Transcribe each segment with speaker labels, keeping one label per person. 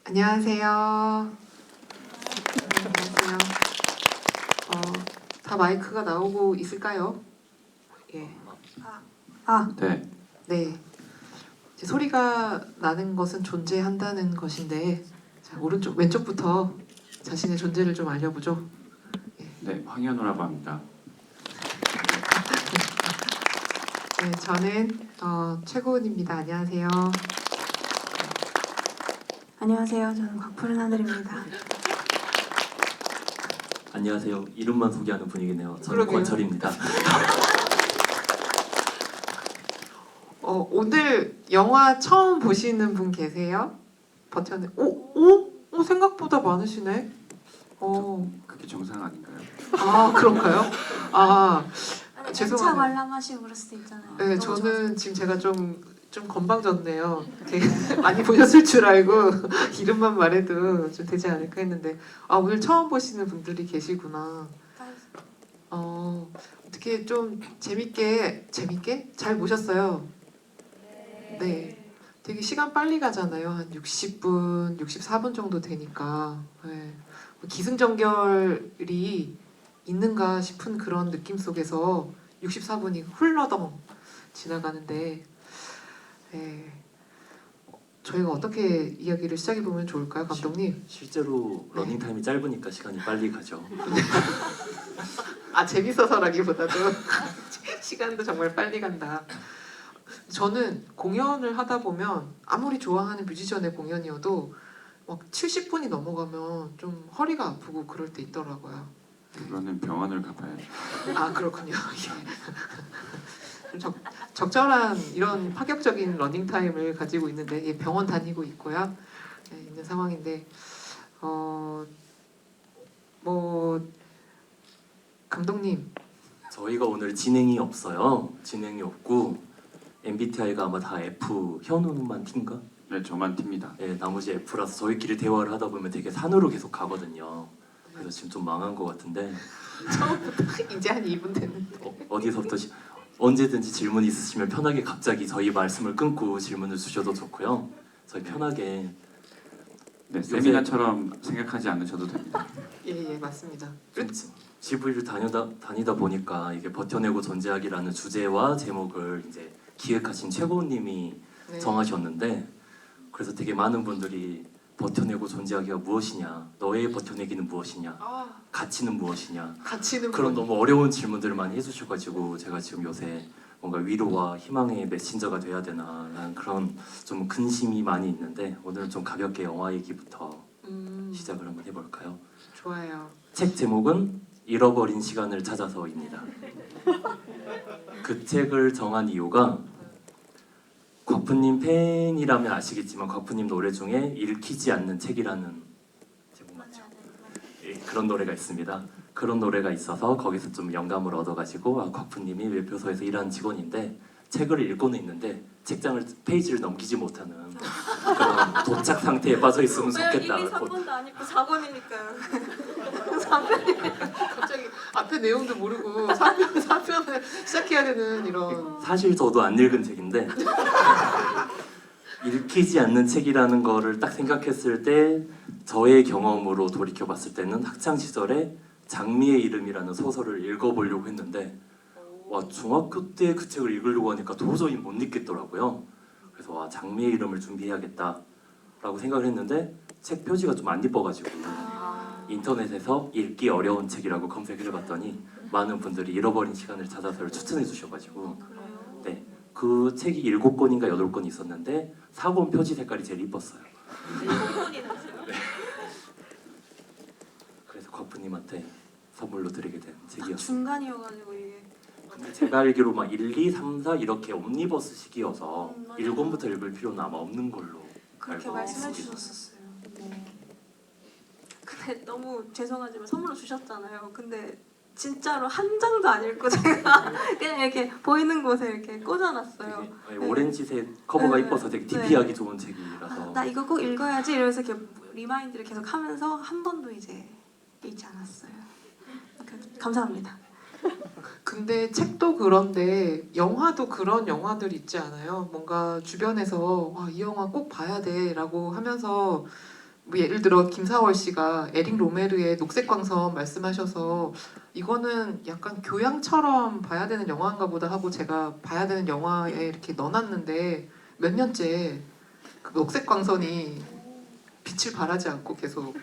Speaker 1: 안녕하세요. 안녕하세요. 다 마이크가 나오고 있을까요? 예.
Speaker 2: 네.
Speaker 1: 네. 이제 소리가 나는 것은 존재한다는 것인데, 자, 오른쪽 왼쪽부터 자신의 존재를 좀 알려보죠.
Speaker 2: 네, 황현우라고 합니다.
Speaker 1: 네, 저는 최고은입니다. 안녕하세요.
Speaker 3: 안녕하세요. 저는 곽푸른 하늘입니다.
Speaker 4: 안녕하세요. 이름만 소개하는 분위기네요. 저는
Speaker 1: 그러게요.
Speaker 4: 권철입니다.
Speaker 1: 오늘 영화 처음 보시는 분 계세요? 버텨내. 오, 생각보다 많으시네.
Speaker 2: 그게 정상 아닌가요?
Speaker 1: 그런가요?
Speaker 3: 아니,
Speaker 1: 죄송하네요.
Speaker 3: 차 관람하시고 그럴 수도 있잖아요.
Speaker 1: 네,
Speaker 3: 너무
Speaker 1: 저는 지금 제가 좀 건방졌네요. 되게 많이 보셨을 줄 알고 이름만 말해도 좀 되지 않을까 했는데 오늘 처음 보시는 분들이 계시구나.
Speaker 3: 좋아서.
Speaker 1: 어떻게 좀 재밌게 잘 보셨어요? 네. 되게 시간 빨리 가잖아요. 한 60분, 64분 정도 되니까. 네. 기승전결이 있는가 싶은 그런 느낌 속에서 64분이 훌러덩 지나가는데 네. 저희가 어떻게 이야기를 시작해 보면 좋을까요, 감독님?
Speaker 4: 실제로 러닝 타임이 짧으니까 시간이 빨리 가죠.
Speaker 1: 재밌어서라기보다도 시간도 정말 빨리 간다. 저는 공연을 하다 보면 아무리 좋아하는 뮤지션의 공연이어도 막 70분이 넘어가면 좀 허리가 아프고 그럴 때 있더라고요.
Speaker 2: 그거는 병원을 가봐야 돼요.
Speaker 1: 그렇군요. 좀 적절한 이런 파격적인 러닝 타임을 가지고 있는데 병원 다니고 있고요. 네, 있는 상황인데 감독님.
Speaker 4: 저희가 오늘 진행이 없어요. 진행이 없고 MBTI가 아마 다 F, 현우만 T인가?
Speaker 2: 네, 저만 팁니다.
Speaker 4: 네, 나머지 F라서 저희끼리 대화를 하다 보면 되게 산으로 계속 가거든요. 그래서 지금 좀 망한 것 같은데
Speaker 1: 처음부터 이제 한 2분 됐는데
Speaker 4: 어디서부터 언제든지 질문 있으시면 편하게 갑자기 저희 말씀을 끊고 질문을 주셔도 좋고요. 저희 편하게
Speaker 2: 네, 세미나처럼 생각하지 않으셔도 됩니다.
Speaker 1: 예 맞습니다.
Speaker 4: GV를 다니다 보니까 이게 버텨내고 존재하기라는 주제와 제목을 이제 기획하신 최고님이
Speaker 1: 네.
Speaker 4: 정하셨는데 그래서 되게 많은 분들이 버텨내고 존재하기가 무엇이냐, 너의 버텨내기는 무엇이냐, 가치는 무엇이냐
Speaker 1: 가치는
Speaker 4: 그런 너무 어려운 질문들을 많이 해주셔가지고 제가 지금 요새 뭔가 위로와 희망의 메신저가 돼야 되나라는 그런 좀 근심이 많이 있는데 오늘은 좀 가볍게 영화 얘기부터 시작을 한번 해볼까요?
Speaker 1: 좋아요.
Speaker 4: 책 제목은 잃어버린 시간을 찾아서입니다. 그 책을 정한 이유가 곽프님 팬이라면 아시겠지만 곽프님 노래 중에 읽히지 않는 책이라는 제목 맞죠? 예, 그런 노래가 있습니다. 그런 노래가 있어서 거기서 좀 영감을 얻어가지고 곽프님이 외표소에서 일하는 직원인데 책을 읽고는 있는데 책장을 페이지를 넘기지 못하는 그런 도착 상태에 빠져 있으면 좋겠다.
Speaker 3: 이미 3번도 안 읽고 4번이니까요. 4번이
Speaker 1: 갑자기 앞에 내용도 모르고 4편을 시작해야 되는 이런.
Speaker 4: 사실 저도 안 읽은 책인데 읽히지 않는 책이라는 거를 딱 생각했을 때 저의 경험으로 돌이켜봤을 때는 학창 시절에 장미의 이름이라는 소설을 읽어보려고 했는데 중학교 때 그 책을 읽으려고 하니까 도저히 못 읽겠더라고요. 그래서 장미의 이름을 준비해야겠다라고 생각을 했는데 책 표지가 좀 안 이뻐가지고 인터넷에서 읽기 어려운 책이라고 검색을 해봤더니 많은 분들이 잃어버린 시간을 찾아서를 추천해 주셔가지고 네, 그 책이 7권인가 8권 있었는데 4권 표지 색깔이 제일 이뻤어요.
Speaker 3: 7번이나
Speaker 4: 네. 그래서 곽프님한테 선물로 드리게 된 책이었어요.
Speaker 3: 중간이어가지고 이게
Speaker 4: 근데 제가 알기로 막 1, 2, 3, 4 이렇게 옴니버스 식이어서
Speaker 3: 맞아요.
Speaker 4: 1권부터 읽을 필요는 아마 없는 걸로
Speaker 3: 그렇게
Speaker 4: 알고
Speaker 3: 말씀해
Speaker 4: 있습니다.
Speaker 3: 주셨었어요. 근데 너무 죄송하지만 선물로 주셨잖아요. 근데 진짜로 한 장도 안 읽고 제가 그냥 이렇게 보이는 곳에 이렇게 꽂아놨어요.
Speaker 4: 되게
Speaker 3: 네.
Speaker 4: 오렌지색 커버가
Speaker 3: 네.
Speaker 4: 이뻐서 되게
Speaker 3: 네.
Speaker 4: DP하기 좋은 책이라서
Speaker 3: 나 이거 꼭 읽어야지 이러면서 이렇게 리마인드를 계속 하면서 한 번도 이제 읽지 않았어요. 감사합니다.
Speaker 1: 근데 책도 그런데 영화도 그런 영화들 있지 않아요? 뭔가 주변에서 이 영화 꼭 봐야 돼라고 하면서 뭐 예를 들어 김사월 씨가 에릭 로메르의 녹색광선 말씀하셔서 이거는 약간 교양처럼 봐야 되는 영화인가 보다 하고 제가 봐야 되는 영화에 이렇게 넣어놨는데 몇 년째 그 녹색광선이 빛을 발하지 않고 계속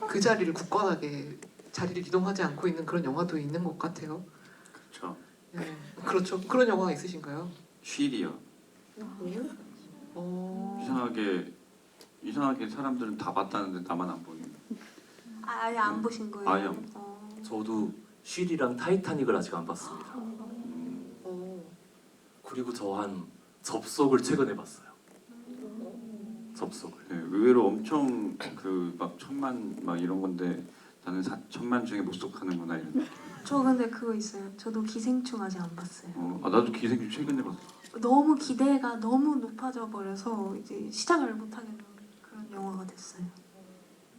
Speaker 1: 그 자리를 굳건하게 자리를 이동하지 않고 있는 그런 영화도 있는 것 같아요.
Speaker 2: 그렇죠.
Speaker 1: 네, 그렇죠. 그런 영화가 있으신가요?
Speaker 2: 쉴이요. 이상하게 사람들은 다 봤다는데 나만 안 보는.
Speaker 3: 아예 안 보신 거예요?
Speaker 2: 아예 안
Speaker 4: 저도 쉴이랑 타이타닉을 아직 안 봤습니다.
Speaker 1: 어.
Speaker 4: 그리고 저 한 접속을 최근에 봤어요. 접속을.
Speaker 2: 네, 의외로 엄청 그 막 천만 막 이런 건데 나는 4천만 중에 못 속하는구나 이런.
Speaker 3: 저 근데 그거 있어요. 저도 기생충 아직 안 봤어요.
Speaker 2: 나도 기생충 최근에 봤어.
Speaker 3: 너무 기대가 너무 높아져 버려서 이제 시작을 못 하겠는 그런 영화가 됐어요.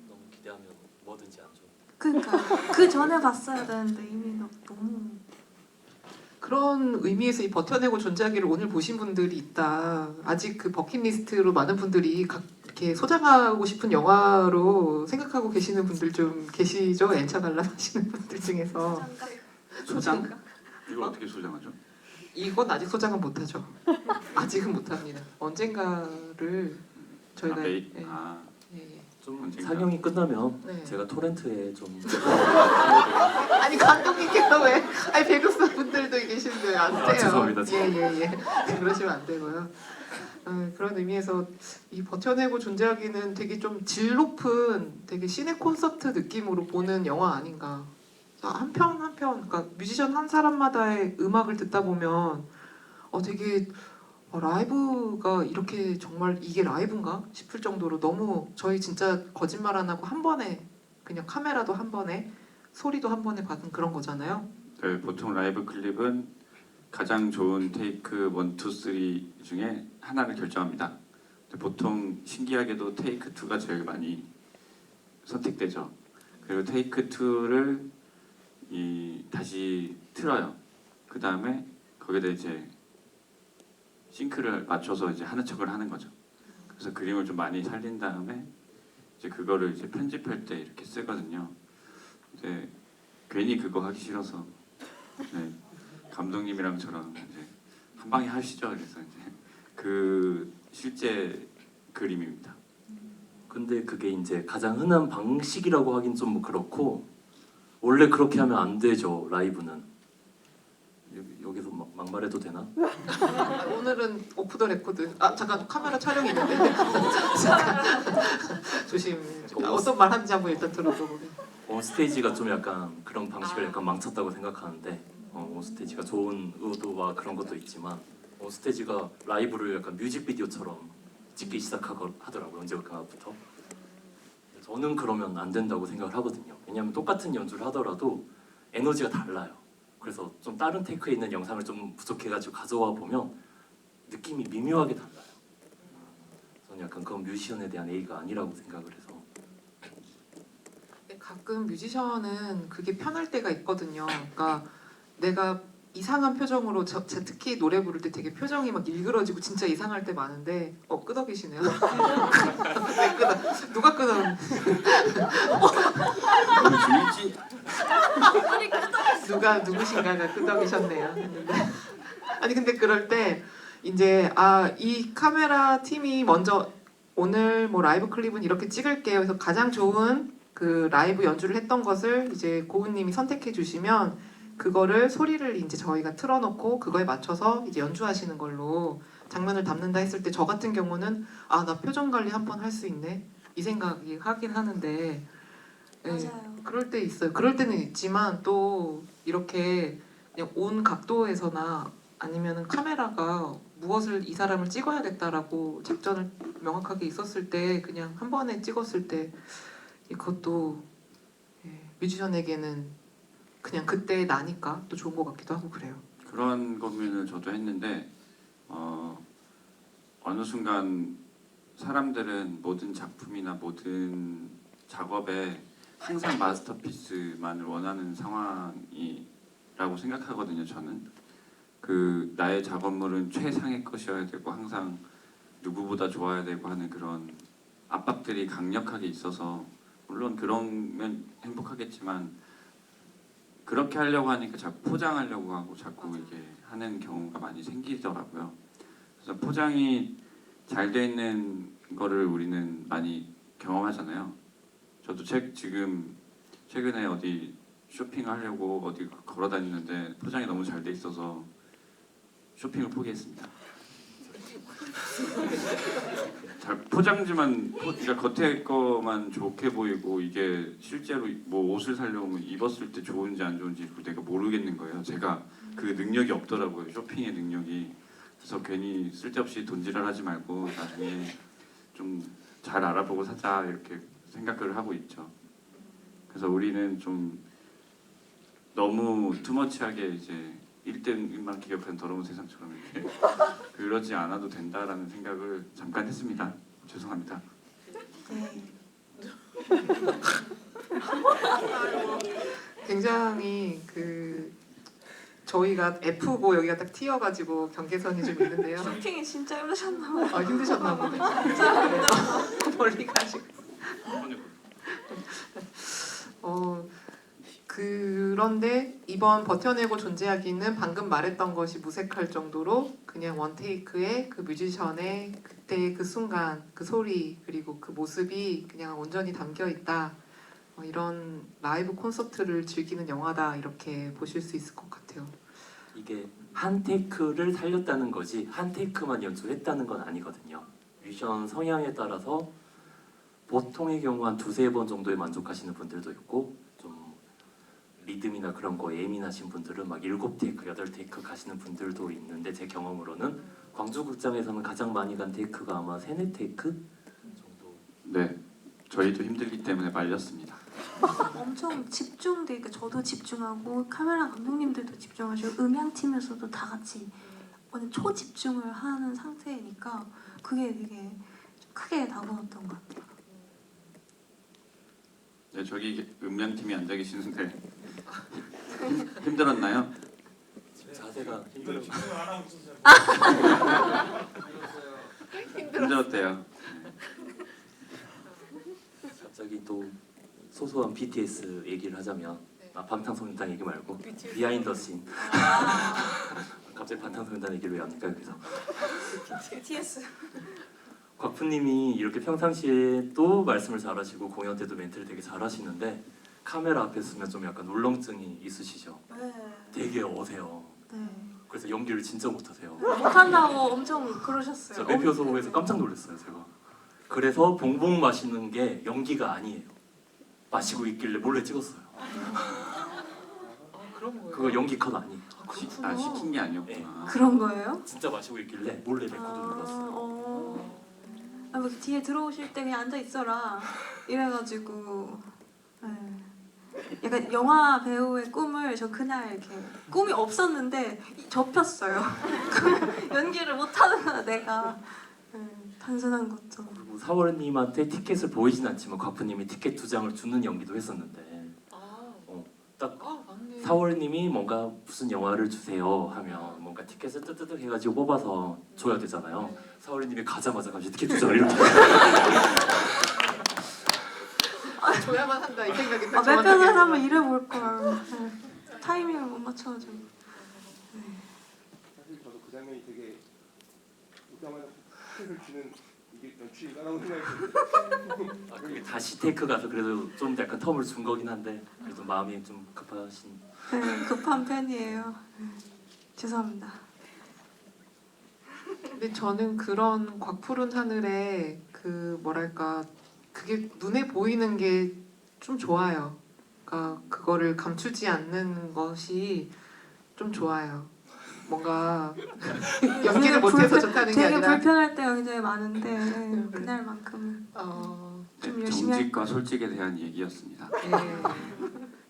Speaker 4: 너무 기대하면 뭐든지 안 좋아.
Speaker 3: 그러니까 그 전에 봤어야 되는데 이미 너무
Speaker 1: 그런 의미에서 이 버텨내고 존재하기를 오늘 보신 분들이 있다. 아직 그 버킷리스트로 많은 분들이 이렇게 소장하고 싶은 영화로 생각하고 계시는 분들 좀 계시죠? 엔차 관람하시는 분들 중에서.
Speaker 2: 소장? 이걸 어떻게 소장하죠?
Speaker 1: 이건 아직 소장은 못하죠. 아직은 못합니다. 언젠가를 저희가
Speaker 2: 메이?
Speaker 1: 예,
Speaker 2: 아
Speaker 1: 예, 예.
Speaker 4: 좀
Speaker 2: 언젠가.
Speaker 4: 상영이 끝나면
Speaker 1: 네.
Speaker 4: 제가 토렌트에 좀
Speaker 1: 아니 감독님께서 왜? 아니 배급사 분들도 계신데 안 돼요.
Speaker 4: 죄송합니다.
Speaker 1: 예예예. 그러시면 안 되고요. 그런 의미에서 이 버텨내고 존재하기는 되게 좀 질 높은 되게 시내 콘서트 느낌으로 보는 영화 아닌가. 한 편 한 편, 그러니까 뮤지션 한 사람마다의 음악을 듣다 보면 되게 라이브가 이렇게 정말 이게 라이브인가 싶을 정도로 너무 저희 진짜 거짓말 안 하고 한 번에 그냥 카메라도 한 번에 소리도 한 번에 받은 그런 거잖아요.
Speaker 2: 네, 보통 라이브 클립은 가장 좋은 테이크 1, 2, 3 중에 하나를 결정합니다. 근데 보통 신기하게도 테이크 2가 제일 많이 선택되죠. 그리고 테이크 2를 다시 틀어요. 그 다음에 거기다 이제 싱크를 맞춰서 이제 하는 척을 하는 거죠. 그래서 그림을 좀 많이 살린 다음에 이제 그거를 이제 편집할 때 이렇게 쓰거든요. 이제 괜히 그거 하기 싫어서 네, 감독님이랑 저랑 이제 한 방에 하시죠. 그래서 이제 그 실제 그림입니다.
Speaker 4: 근데 그게 이제 가장 흔한 방식이라고 하긴 좀 그렇고 원래 그렇게 하면 안 되죠. 라이브는 여기서 막말해도 되나?
Speaker 1: 오늘은 오프 더 레코드. 잠깐 카메라 촬영이 있는데. 잠깐. 조심. 어떤 말 하는지 한번 일단 들어보고.
Speaker 4: 온스테이지가 좀 약간 그런 방식을 약간 망쳤다고 생각하는데 온스테이지가 좋은 의도와 그런 것도 있지만 온스테이지가 라이브를 약간 뮤직비디오처럼 찍기 시작하더라고요. 언제부터. 저는 그러면 안 된다고 생각을 하거든요. 왜냐하면 똑같은 연주를 하더라도 에너지가 달라요. 그래서 좀 다른 테이크에 있는 영상을 좀 부족해가지고 가져와 보면 느낌이 미묘하게 달라요. 저는 약간 그건 뮤지션에 대한 예의가 아니라고 생각을 해서.
Speaker 1: 가끔 뮤지션은 그게 편할 때가 있거든요. 그러니까 내가 이상한 표정으로 제 특히 노래 부를 때 되게 표정이 막 일그러지고 진짜 이상할 때 많은데 끄덕 계시네요. 왜 끄덕? 누가 끄덕?
Speaker 2: 너무 재밌지?
Speaker 1: 누구신가가 끄덕이셨네요. 아니 근데 그럴 때 이제 이 카메라 팀이 먼저 오늘 뭐 라이브 클립은 이렇게 찍을게요. 그래서 가장 좋은 그 라이브 연주를 했던 것을 이제 고은님이 선택해 주시면 그거를 소리를 이제 저희가 틀어놓고 그거에 맞춰서 이제 연주하시는 걸로 장면을 담는다 했을 때 저 같은 경우는 나 표정 관리 한 번 할 수 있네 이 생각이 하긴 하는데
Speaker 3: 맞아요.
Speaker 1: 그럴 때 있어요. 그럴 때는 있지만 또 이렇게 그냥 온 각도에서나 아니면은 카메라가 무엇을 이 사람을 찍어야겠다라고 작전을 명확하게 있었을 때 그냥 한 번에 찍었을 때 그것도 뮤지션에게는 그냥 그때 나니까 또 좋은 것 같기도 하고 그래요.
Speaker 2: 그런 고민을 저도 했는데 어느 순간 사람들은 모든 작품이나 모든 작업에 항상 마스터피스만을 원하는 상황이라고 생각하거든요. 저는 그 나의 작업물은 최상의 것이어야 되고 항상 누구보다 좋아야 되고 하는 그런 압박들이 강력하게 있어서 물론 그러면 행복하겠지만 그렇게 하려고 하니까 자꾸 포장하려고 하고 자꾸 이게 하는 경우가 많이 생기더라고요. 그래서 포장이 잘 돼 있는 거를 우리는 많이 경험하잖아요. 저도 지금 최근에 어디 쇼핑하려고 어디 걸어 다니는데 포장이 너무 잘 돼 있어서 쇼핑을 포기했습니다. 잘 포장지만 그러니까 겉에 거만 좋게 보이고 이게 실제로 뭐 옷을 사려면 입었을 때 좋은지 안 좋은지 내가 모르겠는 거예요. 제가 그 능력이 없더라고요. 쇼핑의 능력이. 그래서 괜히 쓸데없이 돈지랄하지 말고 나중에 좀 잘 알아보고 사자 이렇게 생각을 하고 있죠. 그래서 우리는 좀 너무 투머치하게 이제 1등만 기억하는 더러운 세상처럼 이렇게 그러지 않아도 된다라는 생각을 잠깐 했습니다. 죄송합니다.
Speaker 3: 네.
Speaker 1: 굉장히 저희가 F고 여기가 딱 T여가지고 경계선이 좀 있는데요.
Speaker 3: 쇼핑이 진짜 힘드셨나 봐요.
Speaker 1: 아 힘드셨나 보네. 멀리 가시고. 그런데 이번 버텨내고 존재하기는 방금 말했던 것이 무색할 정도로 그냥 원테이크에 그 뮤지션의 그때 그 순간 그 소리 그리고 그 모습이 그냥 온전히 담겨 있다. 이런 라이브 콘서트를 즐기는 영화다 이렇게 보실 수 있을 것 같아요.
Speaker 4: 이게 한 테이크를 살렸다는 거지 한 테이크만 연주했다는 건 아니거든요. 뮤지션 성향에 따라서 보통의 경우 한 두세 번 정도에 만족하시는 분들도 있고 좀 리듬이나 그런 거 예민하신 분들은 막 7테이크, 8테이크 가시는 분들도 있는데 제 경험으로는 광주극장에서는 가장 많이 간 테이크가 아마 3, 4테이크 정도.
Speaker 2: 네, 저희도 힘들기 때문에 말렸습니다.
Speaker 3: 엄청 집중돼. 그러니까 저도 집중하고 카메라 감독님들도 집중하시고 음향팀에서도 다 같이 완전 초집중을 하는 상태니까 그게 되게 좀 크게 다가왔던 것 같아요.
Speaker 2: 네, 저기 음향팀이 앉아 계시는데 힘들었나요?
Speaker 4: 자세가 힘들어.
Speaker 2: 힘들었대요.
Speaker 4: 갑자기 또 소소한 BTS 얘기를 하자면 방탄소년단 얘기 말고 비하인드 씬. 갑자기 방탄소년단 얘기를 왜 합니까 여기서?
Speaker 3: BTS.
Speaker 4: 곽프님이 이렇게 평상시에 또 말씀을 잘하시고 공연 때도 멘트를 되게 잘하시는데 카메라 앞에 서면 좀 약간 울렁증이 있으시죠?
Speaker 3: 네.
Speaker 4: 되게 어세요.
Speaker 3: 네.
Speaker 4: 그래서 연기를 진짜 못하세요.
Speaker 3: 못한다고 엄청 그러셨어요.
Speaker 4: 저 매표소에서 깜짝 놀랐어요 제가. 그래서 봉봉 마시는 게 연기가 아니에요. 마시고 있길래 몰래 찍었어요.
Speaker 1: 그런 거예요.
Speaker 4: 그거 연기 컷 아니에요.
Speaker 2: 시킨 게 아니었구나.
Speaker 3: 그런 거예요?
Speaker 4: 진짜 마시고 있길래 몰래 레코드 눌렀어요.
Speaker 3: 뭐 뒤에 들어오실 때 그냥 앉아 있어라 이래가지고 네. 약간 영화 배우의 꿈을 저 그날 이렇게 꿈이 없었는데 접혔어요. 연기를 못하는 거야 내가. 단순한 거죠.
Speaker 4: 그리고 사월님한테 티켓을 보이진 않지만 곽프님이 티켓 2장을 주는 연기도 했었는데
Speaker 1: 맞네.
Speaker 4: 사월님이 뭔가 무슨 영화를 주세요 하면 뭔가 티켓을 뜨뜨득 해가지고 뽑아서 줘야 되잖아요. 사월님이 가자마자 갑자기 티켓 2장을 이렇게
Speaker 1: 줘야만 한다 이 생각이 딱
Speaker 3: 몇
Speaker 1: 정확하게
Speaker 3: 편에서
Speaker 1: 들어요.
Speaker 3: 한번 일해볼 걸. 타이밍을 못 맞춰가지고.
Speaker 5: 사실 저도 그 장면이 되게 웃자마자 티켓을 주는 이게 연출이라고 생각했는데
Speaker 4: 그게 다시 테이크 가서 그래도 좀 약간 텀을 준 거긴 한데 그래도 마음이 좀 급하신.
Speaker 3: 네, 급한 편이에요. 죄송합니다.
Speaker 1: 근데 저는 그런 곽푸른 하늘에 그 뭐랄까 그게 눈에 보이는 게 좀 좋아요. 그러니까 그거를 감추지 않는 것이 좀 좋아요. 뭔가 연기를 못해서 좋다는 게
Speaker 3: 되게
Speaker 1: 아니라
Speaker 3: 불편할 때가 굉장히 많은데 그날만큼은 좀 열심히
Speaker 2: 정직과 솔직에 대한 얘기였습니다.
Speaker 1: 네.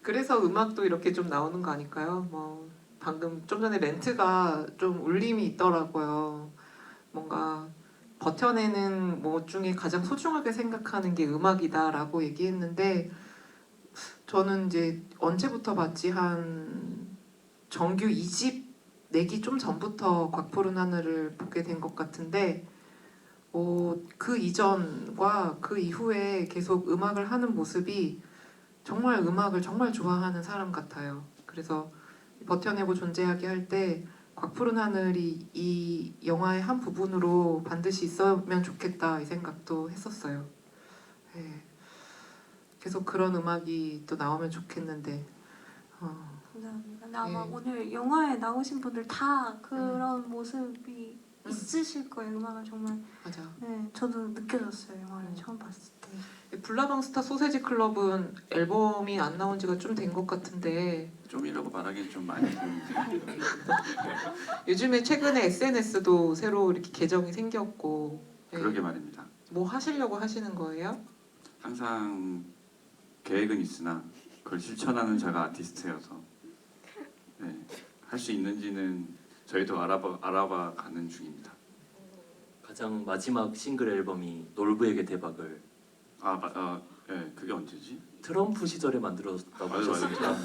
Speaker 1: 그래서 음악도 이렇게 좀 나오는 거 아닐까요? 뭐 방금 좀 전에 멘트가 좀 울림이 있더라고요. 뭔가 버텨내는 뭐 중에 가장 소중하게 생각하는 게 음악이다라고 얘기했는데 저는 이제 언제부터 봤지 한 정규 2집 내기 좀 전부터 곽푸른 하늘을 보게 된 것 같은데 그 이전과 그 이후에 계속 음악을 하는 모습이 정말 음악을 정말 좋아하는 사람 같아요. 그래서 버텨내고 존재하게 할 때 곽푸른 하늘이 이 영화의 한 부분으로 반드시 있으면 좋겠다 이 생각도 했었어요. 네. 계속 그런 음악이 또 나오면 좋겠는데
Speaker 3: 감사합니다. 근데 아마
Speaker 1: 네.
Speaker 3: 오늘 영화에 나오신 분들 다 그런 모습이 있으실 거예요. 음악을 정말
Speaker 1: 맞아.
Speaker 3: 네, 저도 느껴졌어요. 영화를 처음 봤을 때.
Speaker 1: 블라방스타 소세지 클럽은 앨범이 안 나온 지가 좀 된 것 같은데
Speaker 2: 좀이라고 말하기엔 좀 많이 드는데
Speaker 1: 요즘에 최근에 SNS도 새로 이렇게 계정이 생겼고 네.
Speaker 2: 그러게 말입니다.
Speaker 1: 뭐 하시려고 하시는 거예요?
Speaker 2: 항상 계획은 있으나 그걸 실천하는 자가 아티스트여서 네, 할 수 있는지는 저희도 알아봐 가는 중입니다.
Speaker 4: 가장 마지막 싱글 앨범이 놀부에게 대박을
Speaker 2: 네, 그게 언제지?
Speaker 4: 트럼프 시절에 만들었다고
Speaker 2: 맞아요.
Speaker 4: 하셨으니까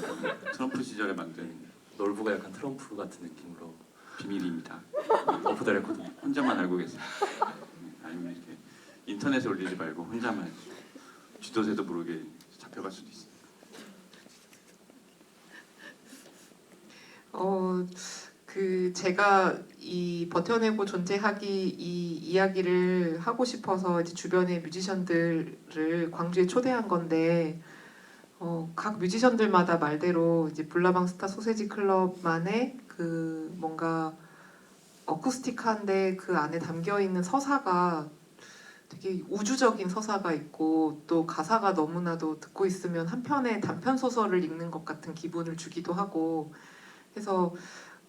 Speaker 2: 트럼프 시절에 만든
Speaker 4: 놀부가 약간 트럼프 같은 느낌으로
Speaker 2: 비밀입니다.
Speaker 4: 오프 더 레코드.
Speaker 2: 혼자만 알고 계세요. 아니면 이렇게 인터넷에 올리지 말고 혼자만 쥐도새도 모르게 잡혀갈 수도 있어요.
Speaker 1: 제가 이 버텨내고 존재하기 이 이야기를 하고 싶어서 이제 주변의 뮤지션들을 광주에 초대한 건데 각 뮤지션들마다 말대로 이제 블라방스타 소세지 클럽만의 그 뭔가 어쿠스틱한데 그 안에 담겨 있는 서사가 되게 우주적인 서사가 있고 또 가사가 너무나도 듣고 있으면 한 편의 단편 소설을 읽는 것 같은 기분을 주기도 하고 해서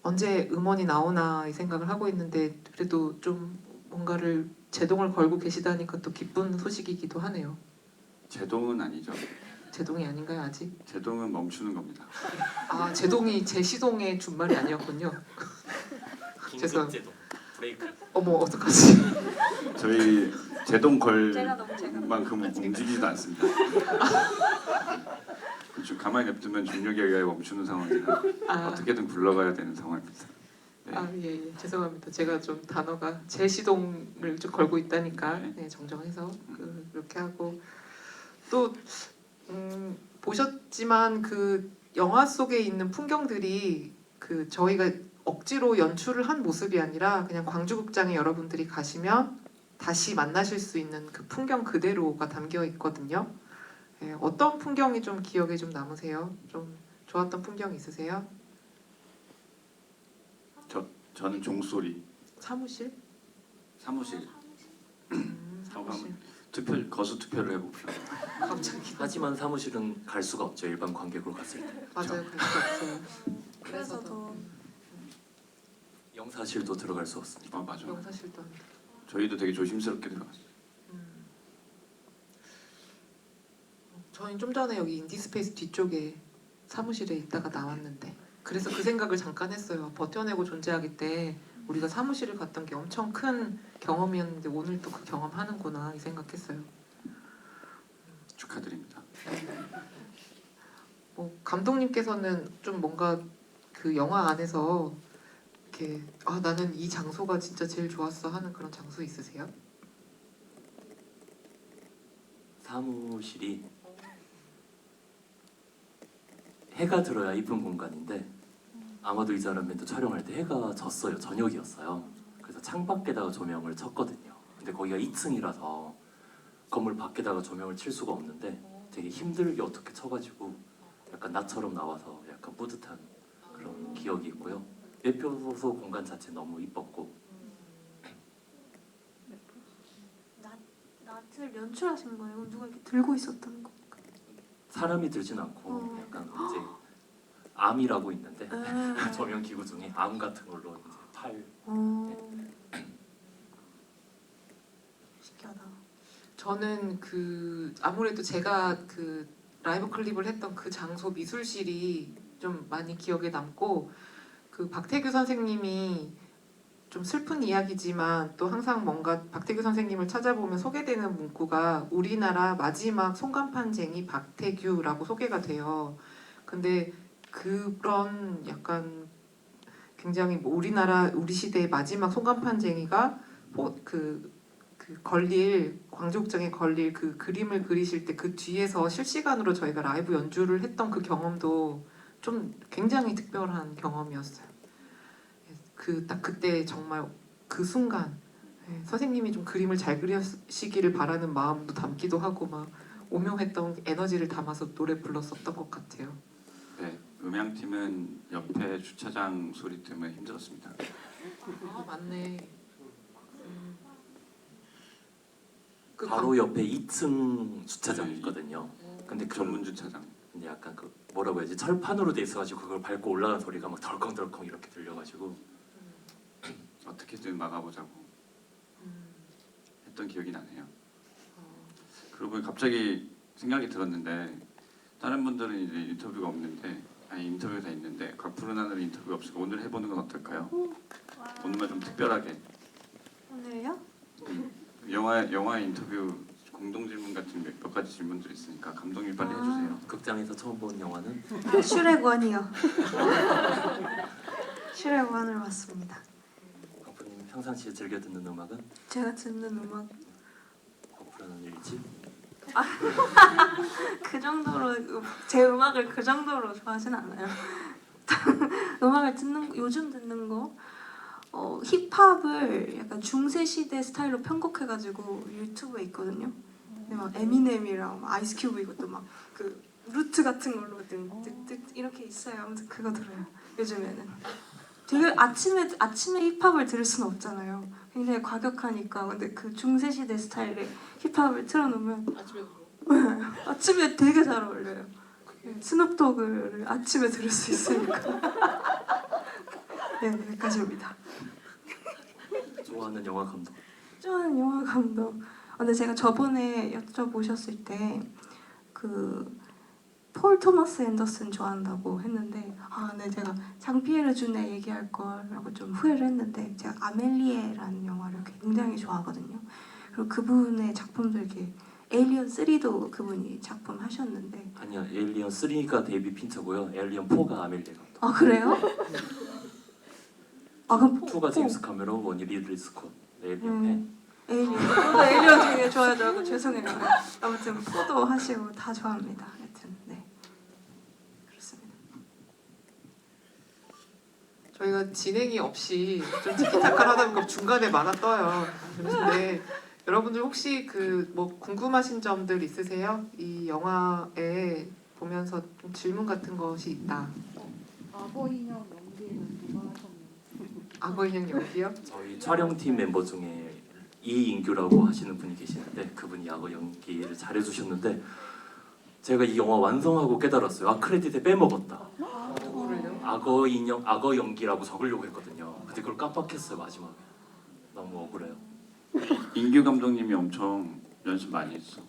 Speaker 1: 언제 음원이 나오나 이 생각을 하고 있는데 그래도 좀 뭔가를 제동을 걸고 계시다니까 또 기쁜 소식이기도 하네요.
Speaker 2: 제동은 아니죠.
Speaker 1: 제동이 아닌가요 아직?
Speaker 2: 제동은 멈추는 겁니다.
Speaker 1: 아 제동이 제 시동의 준말이 아니었군요. 죄송.
Speaker 4: 긴급제동 브레이크.
Speaker 1: 어머 어떡하지?
Speaker 2: 저희 제동 걸
Speaker 3: 제가 너무 제가
Speaker 2: 만큼 움직이지도 않습니다. 좀 가만히 냅두면 중력에 의해 멈추는 상황이라
Speaker 1: 아,
Speaker 2: 어떻게든 굴러가야 되는 상황입니다. 네.
Speaker 1: 예, 죄송합니다. 제가 좀 단어가 제 시동을 좀 걸고 있다니까
Speaker 2: 네.
Speaker 1: 네, 정정해서 그렇게 하고 또 보셨지만 그 영화 속에 있는 풍경들이 그 저희가 억지로 연출을 한 모습이 아니라 그냥 광주극장에 여러분들이 가시면 다시 만나실 수 있는 그 풍경 그대로가 담겨 있거든요. 예, 어떤 풍경이 좀 기억에 좀 남으세요? 좀 좋았던 풍경 있으세요?
Speaker 2: 저는 종소리
Speaker 1: 사무실?
Speaker 2: 사무실
Speaker 1: 사무실.
Speaker 2: 거수 투표를 해볼게요.
Speaker 1: 갑자기.
Speaker 4: 하지만 사무실은 갈 수가 없죠. 일반 관객으로 갔을 때.
Speaker 1: 맞아요, 그럴 수 없어요.
Speaker 3: 그래서 더
Speaker 4: 영사실도 들어갈 수 없습니다.
Speaker 2: 아 맞아.
Speaker 1: 영사실도 안 돼.
Speaker 2: 저희도 되게 조심스럽게 들어갔어요.
Speaker 1: 저희 좀 전에 여기 인디스페이스 뒤쪽에 사무실에 있다가 나왔는데 그래서 그 생각을 잠깐 했어요. 버텨내고 존재하기 때 우리가 사무실을 갔던 게 엄청 큰 경험이었는데 오늘 또 그 경험 하는구나 이 생각했어요.
Speaker 2: 축하드립니다.
Speaker 1: 뭐 감독님께서는 좀 뭔가 그 영화 안에서 이렇게 나는 이 장소가 진짜 제일 좋았어 하는 그런 장소 있으세요?
Speaker 4: 사무실이 해가 들어야 이쁜 공간인데 아마도 이사람맨도 촬영할 때 해가 졌어요. 저녁이었어요. 그래서 창밖에다가 조명을 쳤거든요. 근데 거기가 2층이라서 건물 밖에다가 조명을 칠 수가 없는데 되게 힘들게 어떻게 쳐가지고 약간 나처럼 나와서 약간 뿌듯한 그런 기억이 있고요. 매표소 공간 자체 너무 이뻤고
Speaker 3: 낫을 연출하신 거예요? 누가 이렇게 들고 있었던 거?
Speaker 4: 사람이 들진 않고 약간 이제 암이라고 있는데 조명 기구 중에 암 같은 걸로 이제 팔.
Speaker 3: 신기하다.
Speaker 1: 저는 그 아무래도 제가 그 라이브 클립을 했던 그 장소 미술실이 좀 많이 기억에 남고 그 박태규 선생님이 좀 슬픈 이야기지만 또 항상 뭔가 박태규 선생님을 찾아보면 소개되는 문구가 우리나라 마지막 송간판쟁이 박태규라고 소개가 돼요. 근데 그런 약간 굉장히 우리 시대의 마지막 송간판쟁이가 그 그 걸릴 광족장에 걸릴 그 그림을 그리실 때 그 뒤에서 실시간으로 저희가 라이브 연주를 했던 그 경험도 좀 굉장히 특별한 경험이었어요. 그 딱 그때 정말 그 순간 선생님이 좀 그림을 잘 그리시기를 바라는 마음도 담기도 하고 막 오묘했던 에너지를 담아서 노래 불렀었던 것 같아요.
Speaker 2: 네, 음향팀은 옆에 주차장 소리 때문에 힘들었습니다.
Speaker 1: 아 맞네. 그
Speaker 4: 바로 옆에 2층 주차장이 있거든요. 근데 그
Speaker 2: 전문 주차장.
Speaker 4: 근데 약간 그 뭐라고 해야지 철판으로 돼 있어가지고 그걸 밟고 올라가는 소리가 막 덜컹덜컹 이렇게 들려가지고
Speaker 2: 어떻게든 막아보자고 했던 기억이 나네요.
Speaker 1: 어,
Speaker 2: 그러고 보니 갑자기 생각이 들었는데 다른 분들은 이제 인터뷰가 없는데 아니 인터뷰가 다 있는데 각 푸른 하늘 인터뷰가 없으니까 오늘 해보는 건 어떨까요? 오늘만 좀 특별하게
Speaker 3: 오늘요?
Speaker 2: 영화 인터뷰 공동 질문 같은 몇 가지 질문들이 있으니까 감독님 빨리 해주세요.
Speaker 4: 극장에서 처음 본 영화는
Speaker 3: 슈렉 원이요. 슈렉 원을 봤습니다.
Speaker 4: 거푸님 평상시에 즐겨 듣는 음악은
Speaker 3: 제가 듣는 음악
Speaker 4: 거푸라는 일집.
Speaker 3: 그 정도로 제 음악을 그 정도로 좋아하진 않아요. 음악을 요즘 듣는 거 힙합을 약간 중세 시대 스타일로 편곡해가지고 유튜브에 있거든요. 근데 막 에미넴이랑 막 아이스큐브 이것도 막 그 루트 같은 걸로 뜩뜩뜩 이렇게 있어요. 아무튼 그거 들어요. 요즘에는 되게 아침에 힙합을 들을 수는 없잖아요. 굉장히 과격하니까. 근데 그 중세 시대 스타일의 힙합을 틀어놓으면
Speaker 1: 아침에 들어.
Speaker 3: 아침에 되게 잘 어울려요. 스눕도그를 아침에 들을 수 있으니까. 네, 여기까지입니다.
Speaker 4: 좋아하는 영화 감독.
Speaker 3: 좋아하는 영화 감독. 근데 제가 저번에 여쭤보셨을 때 그 폴 토마스 앤더슨 좋아한다고 했는데 근데 제가 장피에르 주네 얘기할 거라고 좀 후회를 했는데 제가 아멜리에라는 영화를 굉장히 좋아하거든요. 그리고 그분의 작품도 이렇게 에일리언 3도 그분이 작품 하셨는데
Speaker 4: 아니야, 에일리언 3가 데이비 핀처고요. 에일리언 4가 아멜리에 감독.
Speaker 3: 아 그래요? 그럼
Speaker 4: 2가 제임스 카메론, 1이 리들리 스콧. 에일리언 팬.
Speaker 3: 에일리언. 저도 에일리언 되게 좋아하더라고. 죄송해요. 아무튼 포도 하시고 다 좋아합니다. 하여튼 네 그렇습니다.
Speaker 1: 저희가 진행이 없이 좀 티키타카를 하다 보니까 중간에 많아 떠요. 그런데 여러분들 혹시 그 뭐 궁금하신 점들 있으세요? 이 영화에 보면서 좀 질문 같은 것이 있다.
Speaker 6: 악어 인형 연기는 누가 하셨나요?
Speaker 1: 악어 인형 연기요?
Speaker 4: 저희 촬영팀 멤버 중에 이인규라고 하시는 분이 계시는데 그분이 악어 연기를 잘해주셨는데 제가 이 영화 완성하고 깨달았어요. 크레딧에 빼먹었다.
Speaker 1: 누구를요?
Speaker 4: 악어 연기라고 적으려고 했거든요. 근데 그걸 깜빡했어요 마지막에. 너무 억울해요.
Speaker 2: 인규 감독님이 엄청 연습 많이 했어.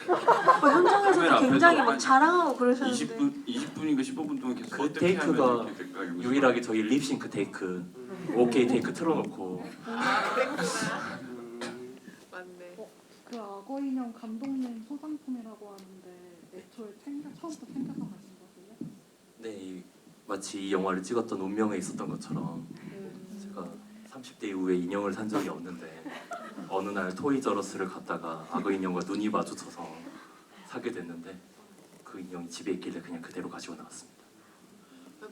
Speaker 2: 카메라
Speaker 3: 현장에서도
Speaker 2: 앞에서
Speaker 3: 굉장히 막
Speaker 2: 한
Speaker 3: 자랑하고 그러셨는데
Speaker 2: 20분인가 15분 동안 계속
Speaker 4: 그
Speaker 2: 어떻게 하면
Speaker 4: 테이크가
Speaker 2: 이렇게 될까 이러면서
Speaker 4: 유일하게 저희 립싱크 테이크, 오케이 테이크 틀어놓고
Speaker 1: 맞네.
Speaker 6: 그 악어 인형 감독님 소장품이라고 하는데 애초에 처음부터 챙겨서 가신 거세요?
Speaker 4: 네, 마치 이 영화를 찍었던 운명에 있었던 것처럼 제가 30대 이후에 인형을 산 적이 없는데 어느 날 토이저러스를 갔다가 악어 인형과 눈이 마주쳐서 사게 됐는데 그 인형이 집에 있길래 그냥 그대로 가지고 나왔습니다.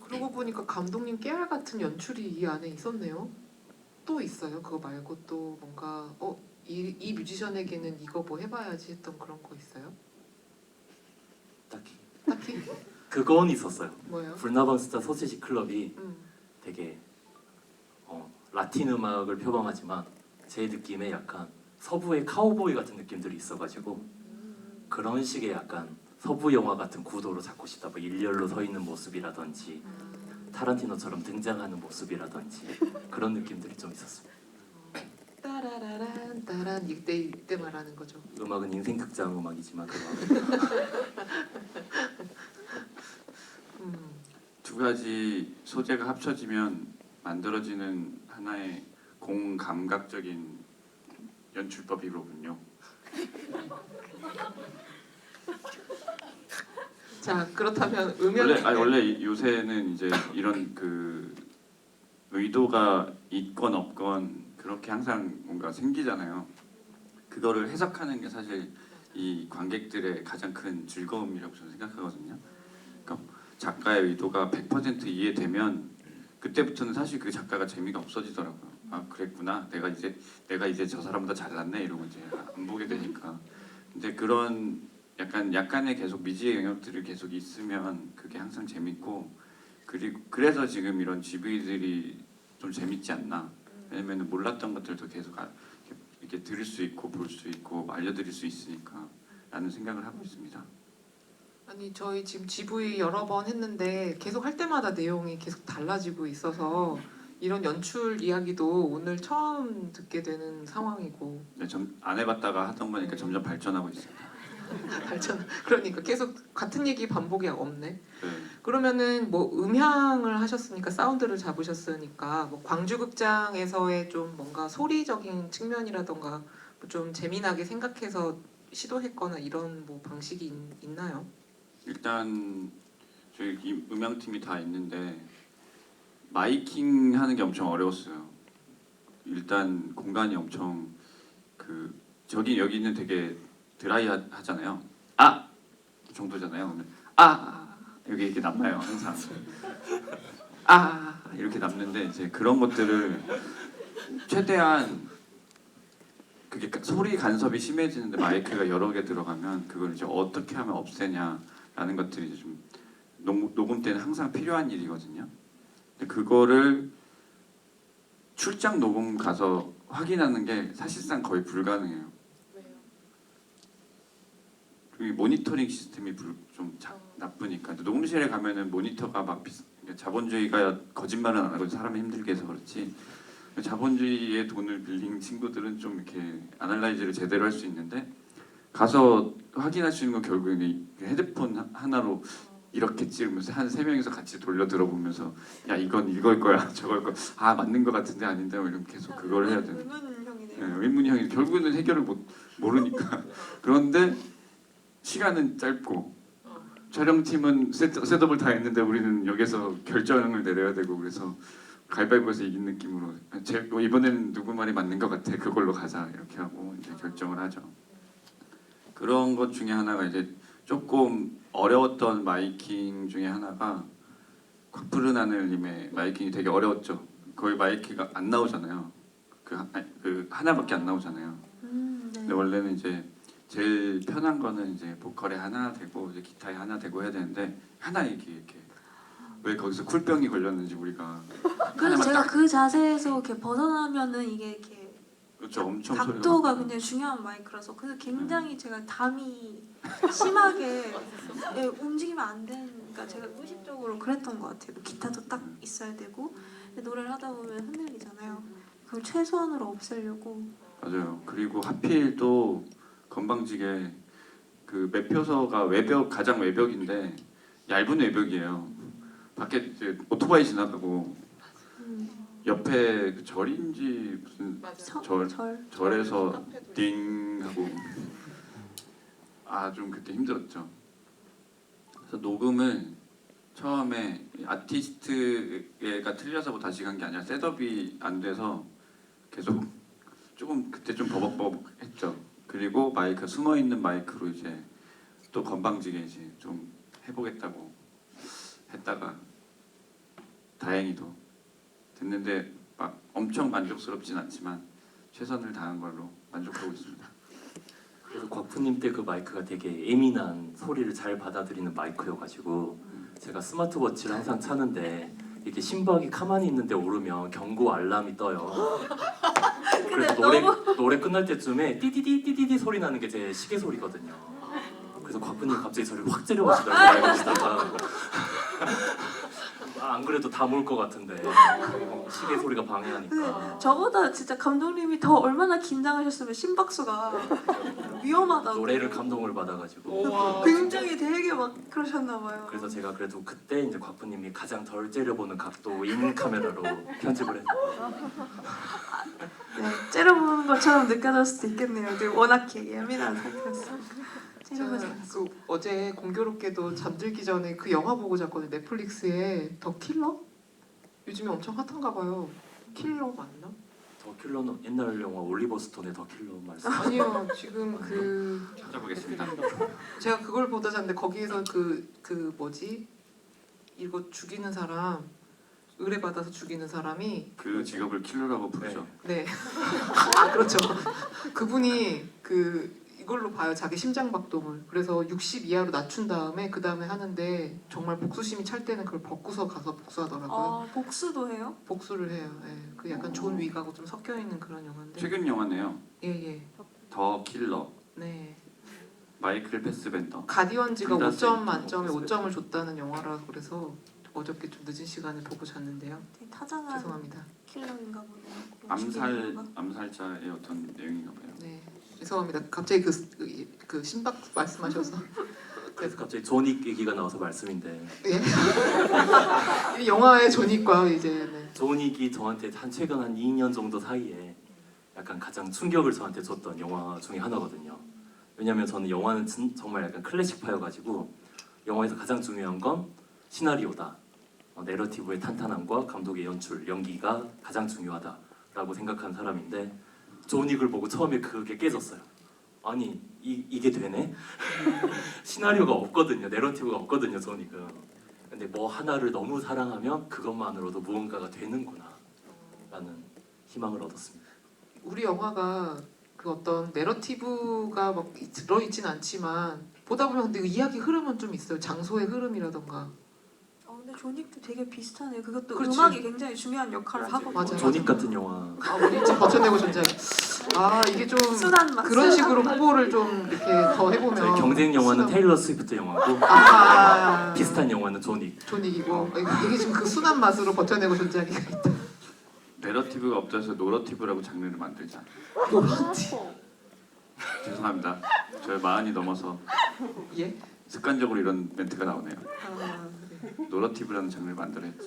Speaker 1: 그러고 보니까 감독님 깨알 같은 연출이 이 안에 있었네요. 또 있어요? 그거 말고 또 뭔가 이 뮤지션에게는 이거 뭐 해봐야지 했던 그런 거 있어요?
Speaker 4: 딱히
Speaker 1: 딱히?
Speaker 4: 그건 있었어요.
Speaker 1: 뭐예요?
Speaker 4: 불나방스타 소시지 클럽이
Speaker 1: 음.
Speaker 4: 되게 라틴 음악을 표방하지만 제 느낌에 약간 서부의 카우보이 같은 느낌들이 있어가지고 그런 식의 약간 서부 영화 같은 구도로 잡고 싶다. 뭐 일렬로 서 있는 모습이라든지 타란티노처럼 등장하는 모습이라든지 그런 느낌들이 좀 있었습니다.
Speaker 1: 따라라란 따란 이때 말하는 거죠.
Speaker 4: 음악은 인생 극장 음악이지만 그
Speaker 2: 두 가지 소재가 합쳐지면 만들어지는 하나의 공감각적인 연출법이로군요.
Speaker 1: 자 그렇다면 음향
Speaker 2: 원래 요새는 이제 이런 그 의도가 있건 없건 그렇게 항상 뭔가 생기잖아요. 그거를 해석하는 게 사실 이 관객들의 가장 큰 즐거움이라고 저는 생각하거든요. 그러니까 작가의 의도가 100% 이해되면 그때부터는 사실 그 작가가 재미가 없어지더라고요. 아 그랬구나. 내가 이제 저 사람보다 잘났네 이러고 이제 안 보게 되니까. 근데 그런 약간의 계속 미지의 영역들이 계속 있으면 그게 항상 재밌고 그리고 그래서 지금 이런 GV들이 좀 재밌지 않나. 왜냐면 몰랐던 것들도 계속 이렇게 들을 수 있고 볼 수 있고 알려드릴 수 있으니까 라는 생각을 하고 있습니다.
Speaker 1: 아니 저희 지금 GV 여러 번 했는데 계속 할 때마다 내용이 계속 달라지고 있어서 이런 연출 이야기도 오늘 처음 듣게 되는 상황이고
Speaker 2: 네, 안 해봤다가 하던 거니까 점점 발전하고 있습니다.
Speaker 1: 발전 그러니까 계속 같은 얘기 반복이 없네.
Speaker 2: 네.
Speaker 1: 그러면은 뭐 음향을 하셨으니까 사운드를 잡으셨으니까 뭐 광주극장에서의 좀 뭔가 소리적인 측면이라던가 뭐좀 재미나게 생각해서 시도했거나 이런 뭐 방식이 있나요?
Speaker 2: 일단 저희 이 음향팀이 다 있는데 마이킹 하는 게 엄청 어려웠어요. 일단 공간이 엄청 여기는 되게 드라이하잖아요. 아 정도잖아요. 그러면 여기 이렇게 남아요 항상. 이렇게 남는데 이제 그런 것들을 최대한 그게 소리 간섭이 심해지는데 마이크가 여러 개 들어가면 그걸 이제 어떻게 하면 없애냐라는 것들이 이제 좀 녹음 때는 항상 필요한 일이거든요. 근데 그거를 출장 녹음 가서 확인하는 게 사실상 거의 불가능해요. 이 모니터링 시스템이 좀 나쁘니까. 녹음실에 가면은 모니터가 막 자본주의가 거짓말은 안 하고 사람을 힘들게 해서 그렇지. 자본주의의 돈을 빌린 친구들은 좀 이렇게 아날라이즈를 제대로 할 수 있는데 가서 확인할 수 있는 건 결국에는 이 헤드폰 하나로 이렇게 찍으면서 한 3명이서 같이 돌려 들어보면서 야 이건 이걸 거야 저걸 거야 맞는 거 같은데 아닌데 이러면 계속 그걸 해야 되는.
Speaker 3: 의문형이네요.
Speaker 2: 의문형이 결국에는 해결을 모르니까. 그런데 시간은 짧고 촬영팀은 셋업을 다 했는데 우리는 여기서 결정을 내려야 되고 그래서 가위바위보에서 이긴 느낌으로 이번에는 누구 말이 맞는 것 같아 그걸로 가자 이렇게 하고 이제 결정을 하죠. 그런 것 중에 하나가 이제 조금 어려웠던 마이킹 중에 하나가 곽푸른 하늘님의 마이킹이 되게 어려웠죠. 거의 마이크가 안 나오잖아요. 그 하나밖에 안 나오잖아요.
Speaker 3: 네.
Speaker 2: 근데 원래는 이제 제일 편한 거는 이제 보컬에 하나 되고 이제 기타에 하나 되고 해야 되는데 하나 이렇게 왜 거기서 쿨병이 걸렸는지 우리가
Speaker 3: 그래서 제가 그 자세에서 이렇게 벗어나면은 이게 이렇게
Speaker 2: 그렇죠. 엄청
Speaker 3: 각도가
Speaker 2: 소리가
Speaker 3: 굉장히 중요한 마이크라서 그래서 굉장히 제가 담이 심하게 움직이면 안 되니까 제가 의식적으로 그랬던 것 같아요. 기타도 딱 있어야 되고 근데 노래를 하다 보면 흔들리잖아요. 그걸 최소한으로 없애려고.
Speaker 2: 맞아요. 그리고 하필 또 건방지게 그 매표소가 가장 외벽인데 얇은 외벽이에요. 밖에 이제 오토바이 지나가고 옆에 그 절인지 무슨 절에서 띵 하고 좀 그때 힘들었죠. 그래서 녹음을 처음에 아티스트가 틀려서 다시 간 게 아니라 셋업이 안 돼서 계속 조금 그때 좀 버벅버벅했죠. 그리고 마이크 숨어 있는 마이크로 이제 또 건방지게 이제 좀 해보겠다고 했다가 다행히도 됐는데 막 엄청 만족스럽진 않지만 최선을 다한 걸로 만족하고 있습니다.
Speaker 4: 그래서 곽프님 때 그 마이크가 되게 예민한 소리를 잘 받아들이는 마이크여가지고 제가 스마트워치를 항상 차는데 이렇게 심박이 가만히 있는데 오르면 경고 알람이 떠요. 그래서 노래 끝날 때쯤에 띠디디 소리 나는 게 제 시계 소리거든요. 그래서 곽프님 갑자기 저를 확 째려보시더라고요. 말하시다가 안 그래도 다 몰 것 같은데 시계 소리가 방해하니까.
Speaker 3: 저보다 진짜 감독님이 더 얼마나 긴장하셨으면 심박수가 위험하다고.
Speaker 4: 노래를 감동을 받아가지고.
Speaker 3: 굉장히 되게 막 그러셨나 봐요.
Speaker 4: 그래서 제가 그래도 그때 이제 곽프님이 가장 덜 째려보는 각도인 카메라로 편집을 했어요.
Speaker 3: 네, 째려보는 것처럼 느껴질 수도 있겠네요. 근데 워낙 예민한 상태였어요. 째려보지 않았어요.
Speaker 1: 그 어제 공교롭게도 잠들기 전에 그 영화 보고 잤거든요. 넷플릭스에 더 킬러? 요즘에 엄청 핫한가 봐요. 킬러 맞나?
Speaker 4: 더 킬러는 옛날 영화 올리버 스톤의 더 킬러 말씀.
Speaker 1: 아니요, 지금 그
Speaker 2: 찾아보겠습니다.
Speaker 1: 제가 그걸 보다 잤는데 거기에서 그 뭐지? 이거 죽이는 사람 의뢰받아서 죽이는 사람이
Speaker 2: 그 직업을 킬러라고 부르죠.
Speaker 1: 네. 아 그렇죠. 그분이 이걸로 봐요. 자기 심장박동을. 그래서 60 이하로 낮춘 다음에 그 다음에 하는데 정말 복수심이 찰 때는 그걸 벗고서 가서 복수하더라고요.
Speaker 3: 아 복수도 해요?
Speaker 1: 복수를 해요. 예. 그 약간 존 윅하고 좀 섞여 있는 그런 영화인데.
Speaker 2: 최근 영화네요.
Speaker 1: 예예.
Speaker 2: 더 킬러.
Speaker 1: 네.
Speaker 2: 마이클 패스벤더.
Speaker 1: 가디언즈가
Speaker 2: 둘다
Speaker 1: 5점 만점에
Speaker 2: 쓰이고
Speaker 1: 5점을 줬다는 영화라고 그래서 어저께 좀 늦은 시간에 보고 잤는데요.
Speaker 3: 되게 타잔한
Speaker 1: 죄송합니다.
Speaker 3: 킬러인가 보네요.
Speaker 2: 암살의 어떤 내용인가 봐요.
Speaker 1: 네. 죄송합니다. 갑자기 그 신박 말씀하셔서.
Speaker 4: 그래서 갑자기 존윅 얘기가 나와서 말씀인데
Speaker 1: 이 영화의 존윅과 이제 네.
Speaker 4: 존윅이 저한테 최근 한 2년 정도 사이에 약간 가장 충격을 저한테 줬던 영화 중에 하나거든요. 왜냐면 저는 영화는 정말 약간 클래식파여가지고 영화에서 가장 중요한 건 시나리오다. 내러티브의 탄탄함과 감독의 연출, 연기가 가장 중요하다라고 생각한 사람인데 존윅을 보고 처음에 그게 깨졌어요. 아니 이게 되네? 시나리오가 없거든요. 내러티브가 없거든요. 존윅은. 근데 뭐 하나를 너무 사랑하면 그것만으로도 무언가가 되는구나 라는 희망을 얻었습니다.
Speaker 1: 우리 영화가 그 어떤 내러티브가 막 들어있진 않지만 보다 보면 근데 이야기 흐름은 좀 있어요. 장소의 흐름이라던가.
Speaker 3: 근데 존윅도 되게 비슷하네요. 그것도
Speaker 1: 그렇지.
Speaker 3: 음악이 굉장히 중요한 역할을 하고
Speaker 1: 맞아요.
Speaker 4: 존윅 같은 영화
Speaker 1: 아 우리 집 버텨내고 존재. 아 이게 좀
Speaker 3: 순한 맛.
Speaker 1: 그런 식으로 홍보를 좀 이렇게 더 해보면.
Speaker 4: 저희 경쟁 영화는
Speaker 1: 순한-
Speaker 4: 테일러 스위프트 영화고
Speaker 1: 아
Speaker 4: 비슷한 영화는 존윅.
Speaker 1: 존윅이고 이게 지금 그 순한 맛으로 버텨내고 존재하기가 있다.
Speaker 2: 내러티브가 없어서 노러티브라고 장르를 만들자. 죄송합니다. 저희 40이 넘어서
Speaker 1: 예?
Speaker 2: 습관적으로 이런 멘트가 나오네요.
Speaker 1: 아 그래.
Speaker 2: 노러티브라는 장르를 만들어야지.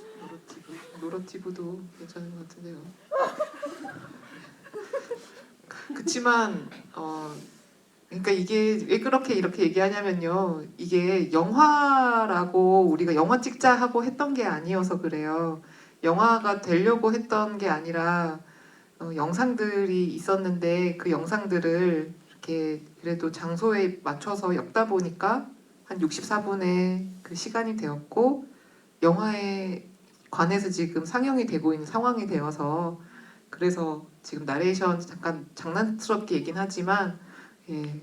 Speaker 1: 노러티브도 괜찮은 것 같은데요. 그치만 그러니까 이게 왜 그렇게 이렇게 얘기하냐면요. 이게 영화라고 우리가 영화 찍자 하고 했던 게 아니어서 그래요. 영화가 되려고 했던 게 아니라 영상들이 있었는데 그 영상들을 이렇게 그래도 장소에 맞춰서 엮다 보니까 한 64분의 그 시간이 되었고 영화에 관해서 지금 상영이 되고 있는 상황이 되어서 그래서 지금 나레이션 잠깐 장난스럽게 얘긴 하지만 예,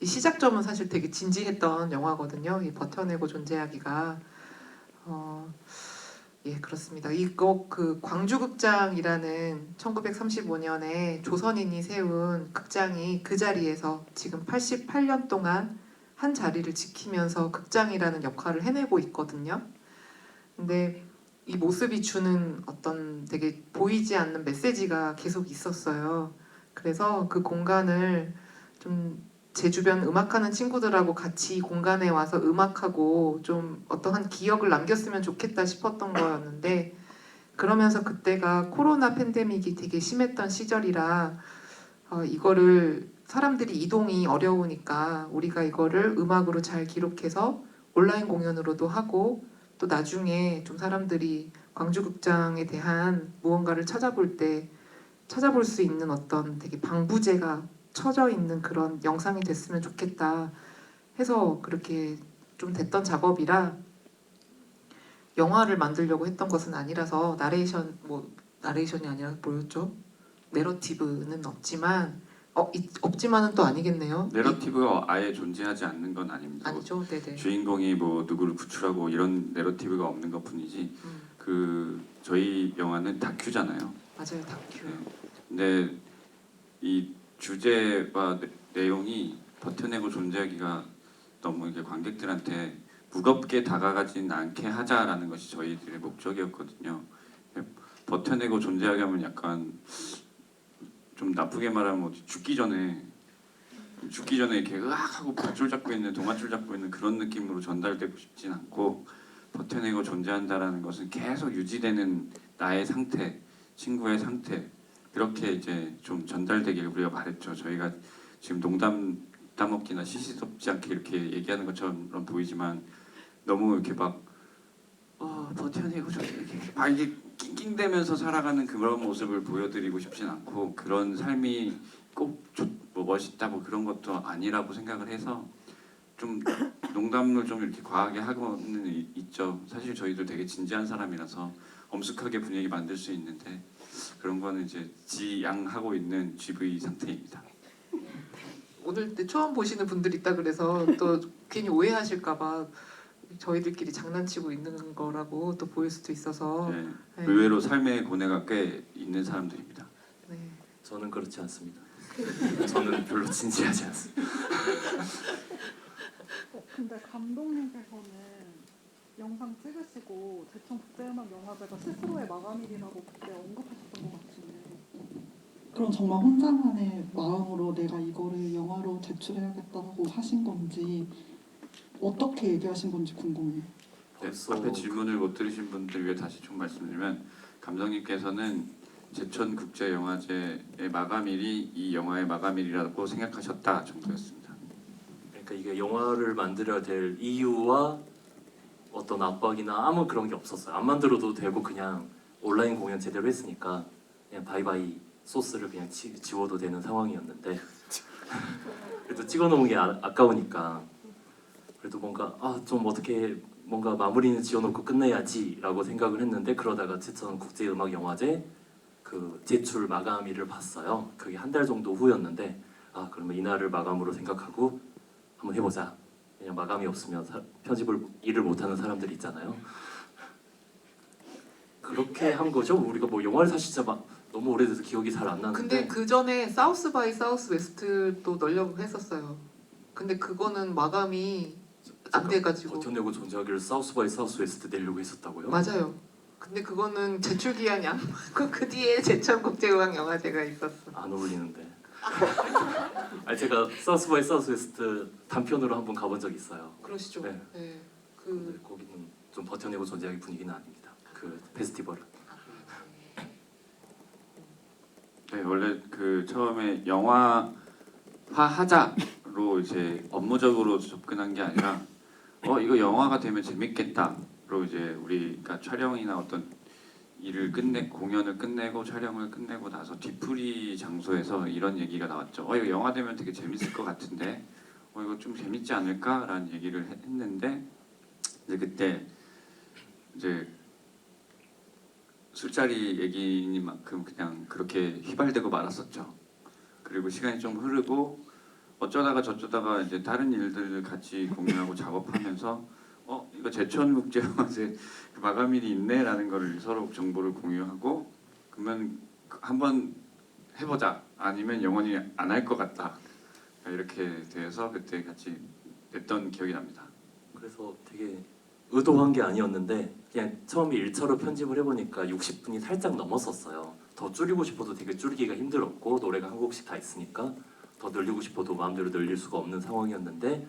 Speaker 1: 이 시작점은 사실 되게 진지했던 영화거든요. 이 버텨내고 존재하기가 예 그렇습니다. 이거 그 광주극장이라는 1935년에 조선인이 세운 극장이 그 자리에서 지금 88년 동안 한 자리를 지키면서 극장이라는 역할을 해내고 있거든요. 근데 이 모습이 주는 어떤 되게 보이지 않는 메시지가 계속 있었어요. 그래서 그 공간을 좀 제 주변 음악하는 친구들하고 같이 공간에 와서 음악하고 좀 어떠한 기억을 남겼으면 좋겠다 싶었던 거였는데 그러면서 그때가 코로나 팬데믹이 되게 심했던 시절이라 이거를 사람들이 이동이 어려우니까 우리가 이거를 음악으로 잘 기록해서 온라인 공연으로도 하고 또 나중에 좀 사람들이 광주극장에 대한 무언가를 찾아볼 수 있는 어떤 되게 방부제가 쳐져 있는 그런 영상이 됐으면 좋겠다 해서 그렇게 좀 됐던 작업이라 영화를 만들려고 했던 것은 아니라서 나레이션이 아니라 뭐였죠? 내러티브는 없지만 없지만은 또 아니겠네요.
Speaker 2: 내러티브가 아예 존재하지 않는 건 아닙니다.
Speaker 1: 아니죠, 네네.
Speaker 2: 주인공이 뭐 누구를 구출하고 이런 내러티브가 없는 것뿐이지 그 저희 영화는 다큐잖아요.
Speaker 1: 맞아요, 다큐.
Speaker 2: 근데 이 주제와 내용이 버텨내고 존재하기가 너무 이렇게 관객들한테 무겁게 다가가진 않게 하자라는 것이 저희들의 목적이었거든요. 버텨내고 존재하게 하면 약간 좀 나쁘게 말하면 죽기 전에 이렇게 으악하고 밧줄 잡고 있는 동아줄 잡고 있는 그런 느낌으로 전달되고 싶진 않고 버텨내고 존재한다라는 것은 계속 유지되는 나의 상태, 친구의 상태 그렇게 이제 좀 전달되길 우리가 바랬죠. 저희가 지금 농담 따먹기나 시시덥지 않게 이렇게 얘기하는 것처럼 보이지만 너무 이렇게 막 버텨내고 좀 이렇게 막 이게 낑낑대면서 살아가는 그런 모습을 보여드리고 싶진 않고 그런 삶이 꼭 뭐 멋있다 뭐 그런 것도 아니라고 생각을 해서 좀 농담을 좀 이렇게 과하게 하고는 있죠. 사실 저희도 되게 진지한 사람이라서 엄숙하게 분위기 만들 수 있는데 그런 거는 이제 지양하고 있는 GV 상태입니다.
Speaker 1: 오늘 때 처음 보시는 분들 있다 그래서 또 괜히 오해하실까봐 저희들끼리 장난치고 있는 거라고 또 보일 수도 있어서
Speaker 2: 네,
Speaker 1: 네.
Speaker 2: 의외로 삶의 고뇌가 꽤 있는 사람들입니다.
Speaker 1: 네.
Speaker 4: 저는 그렇지 않습니다. 저는 별로 진지하지 않습니다.
Speaker 6: 근데 감독님께서는 영상 찍으시고 제천국제음악영화제가 스스로의 마감일이라고 그때 언급하셨던 것 같은데 그럼 정말 혼자만의 마음으로 내가 이거를 영화로 제출해야겠다고 하신 건지 어떻게 얘기하신 건지 궁금해요.
Speaker 2: 네,
Speaker 4: 벌써
Speaker 2: 앞에 질문을 못 들으신 분들 위해 다시 좀 말씀드리면 감독님께서는 제천국제영화제의 마감일이 이 영화의 마감일이라고 생각하셨다 정도였습니다.
Speaker 4: 그러니까 이게 영화를 만들어야 될 이유와 어떤 압박이나 아무 그런 게 없었어요. 안 만들어도 되고 그냥 온라인 공연 제대로 했으니까 그냥 바이바이 소스를 그냥 지워도 되는 상황이었는데 그래도 찍어놓은 게 아까우니까 그래도 뭔가 좀 어떻게 뭔가 마무리는 지어놓고 끝내야지라고 생각을 했는데 그러다가 제천 국제음악영화제 그 제출 마감일을 봤어요. 그게 한 달 정도 후였는데 그러면 이날을 마감으로 생각하고 한번 해보자. 그냥 마감이 없으면 편집을 일을 못하는 사람들 있잖아요. 그렇게 한 거죠. 우리가 뭐 영화를 사실 진짜 막 너무 오래돼서 기억이 잘 안 나는데.
Speaker 1: 근데 그 전에 사우스 바이 사우스 웨스트도 넣으려고 했었어요. 근데 그거는 마감이 안 돼가지고
Speaker 4: 버텨내고 존재하기를 사우스 바이 사우스 웨스트 내려고 했었다고요?
Speaker 1: 맞아요. 근데 그거는 제출 기한이 안 맞고 그 뒤에 제천국제음악영화제가 있었어.
Speaker 4: 안 어울리는데. 제가 사우스 바이 사우스 웨스트 단편으로 한번 가본 적 있어요.
Speaker 1: 그러시죠.
Speaker 4: 네.
Speaker 1: 네.
Speaker 4: 근데 거기는 좀 버텨내고 존재하기 분위기는 아닙니다. 그 페스티벌은.
Speaker 2: 네, 원래 그 처음에 영화화 하자로 이제 업무적으로 접근한 게 아니라 이거 영화가 되면 재밌겠다로 이제 우리가 촬영이나 어떤 일을 공연을 끝내고 촬영을 끝내고 나서 뒤풀이 장소에서 이런 얘기가 나왔죠. 이거 영화 되면 되게 재밌을 것 같은데 이거 좀 재밌지 않을까라는 얘기를 했는데 이제 그때 이제 술자리 얘기니만큼 그냥 그렇게 휘발되고 말았었죠. 그리고 시간이 좀 흐르고 어쩌다가 저쩌다가 이제 다른 일들을 같이 공유하고 작업하면서 이거 제천국제영화제 마감일이 있네라는 거를 서로 정보를 공유하고 그러면 한번 해보자 아니면 영원히 안 할 것 같다 이렇게 돼서 그때 같이 냈던 기억이 납니다.
Speaker 4: 그래서 되게 의도한 게 아니었는데 그냥 처음에 1차로 편집을 해보니까 60분이 살짝 넘었었어요. 더 줄이고 싶어도 되게 줄이기가 힘들었고 노래가 한 곡씩 다 있으니까 더 늘리고 싶어도 마음대로 늘릴 수가 없는 상황이었는데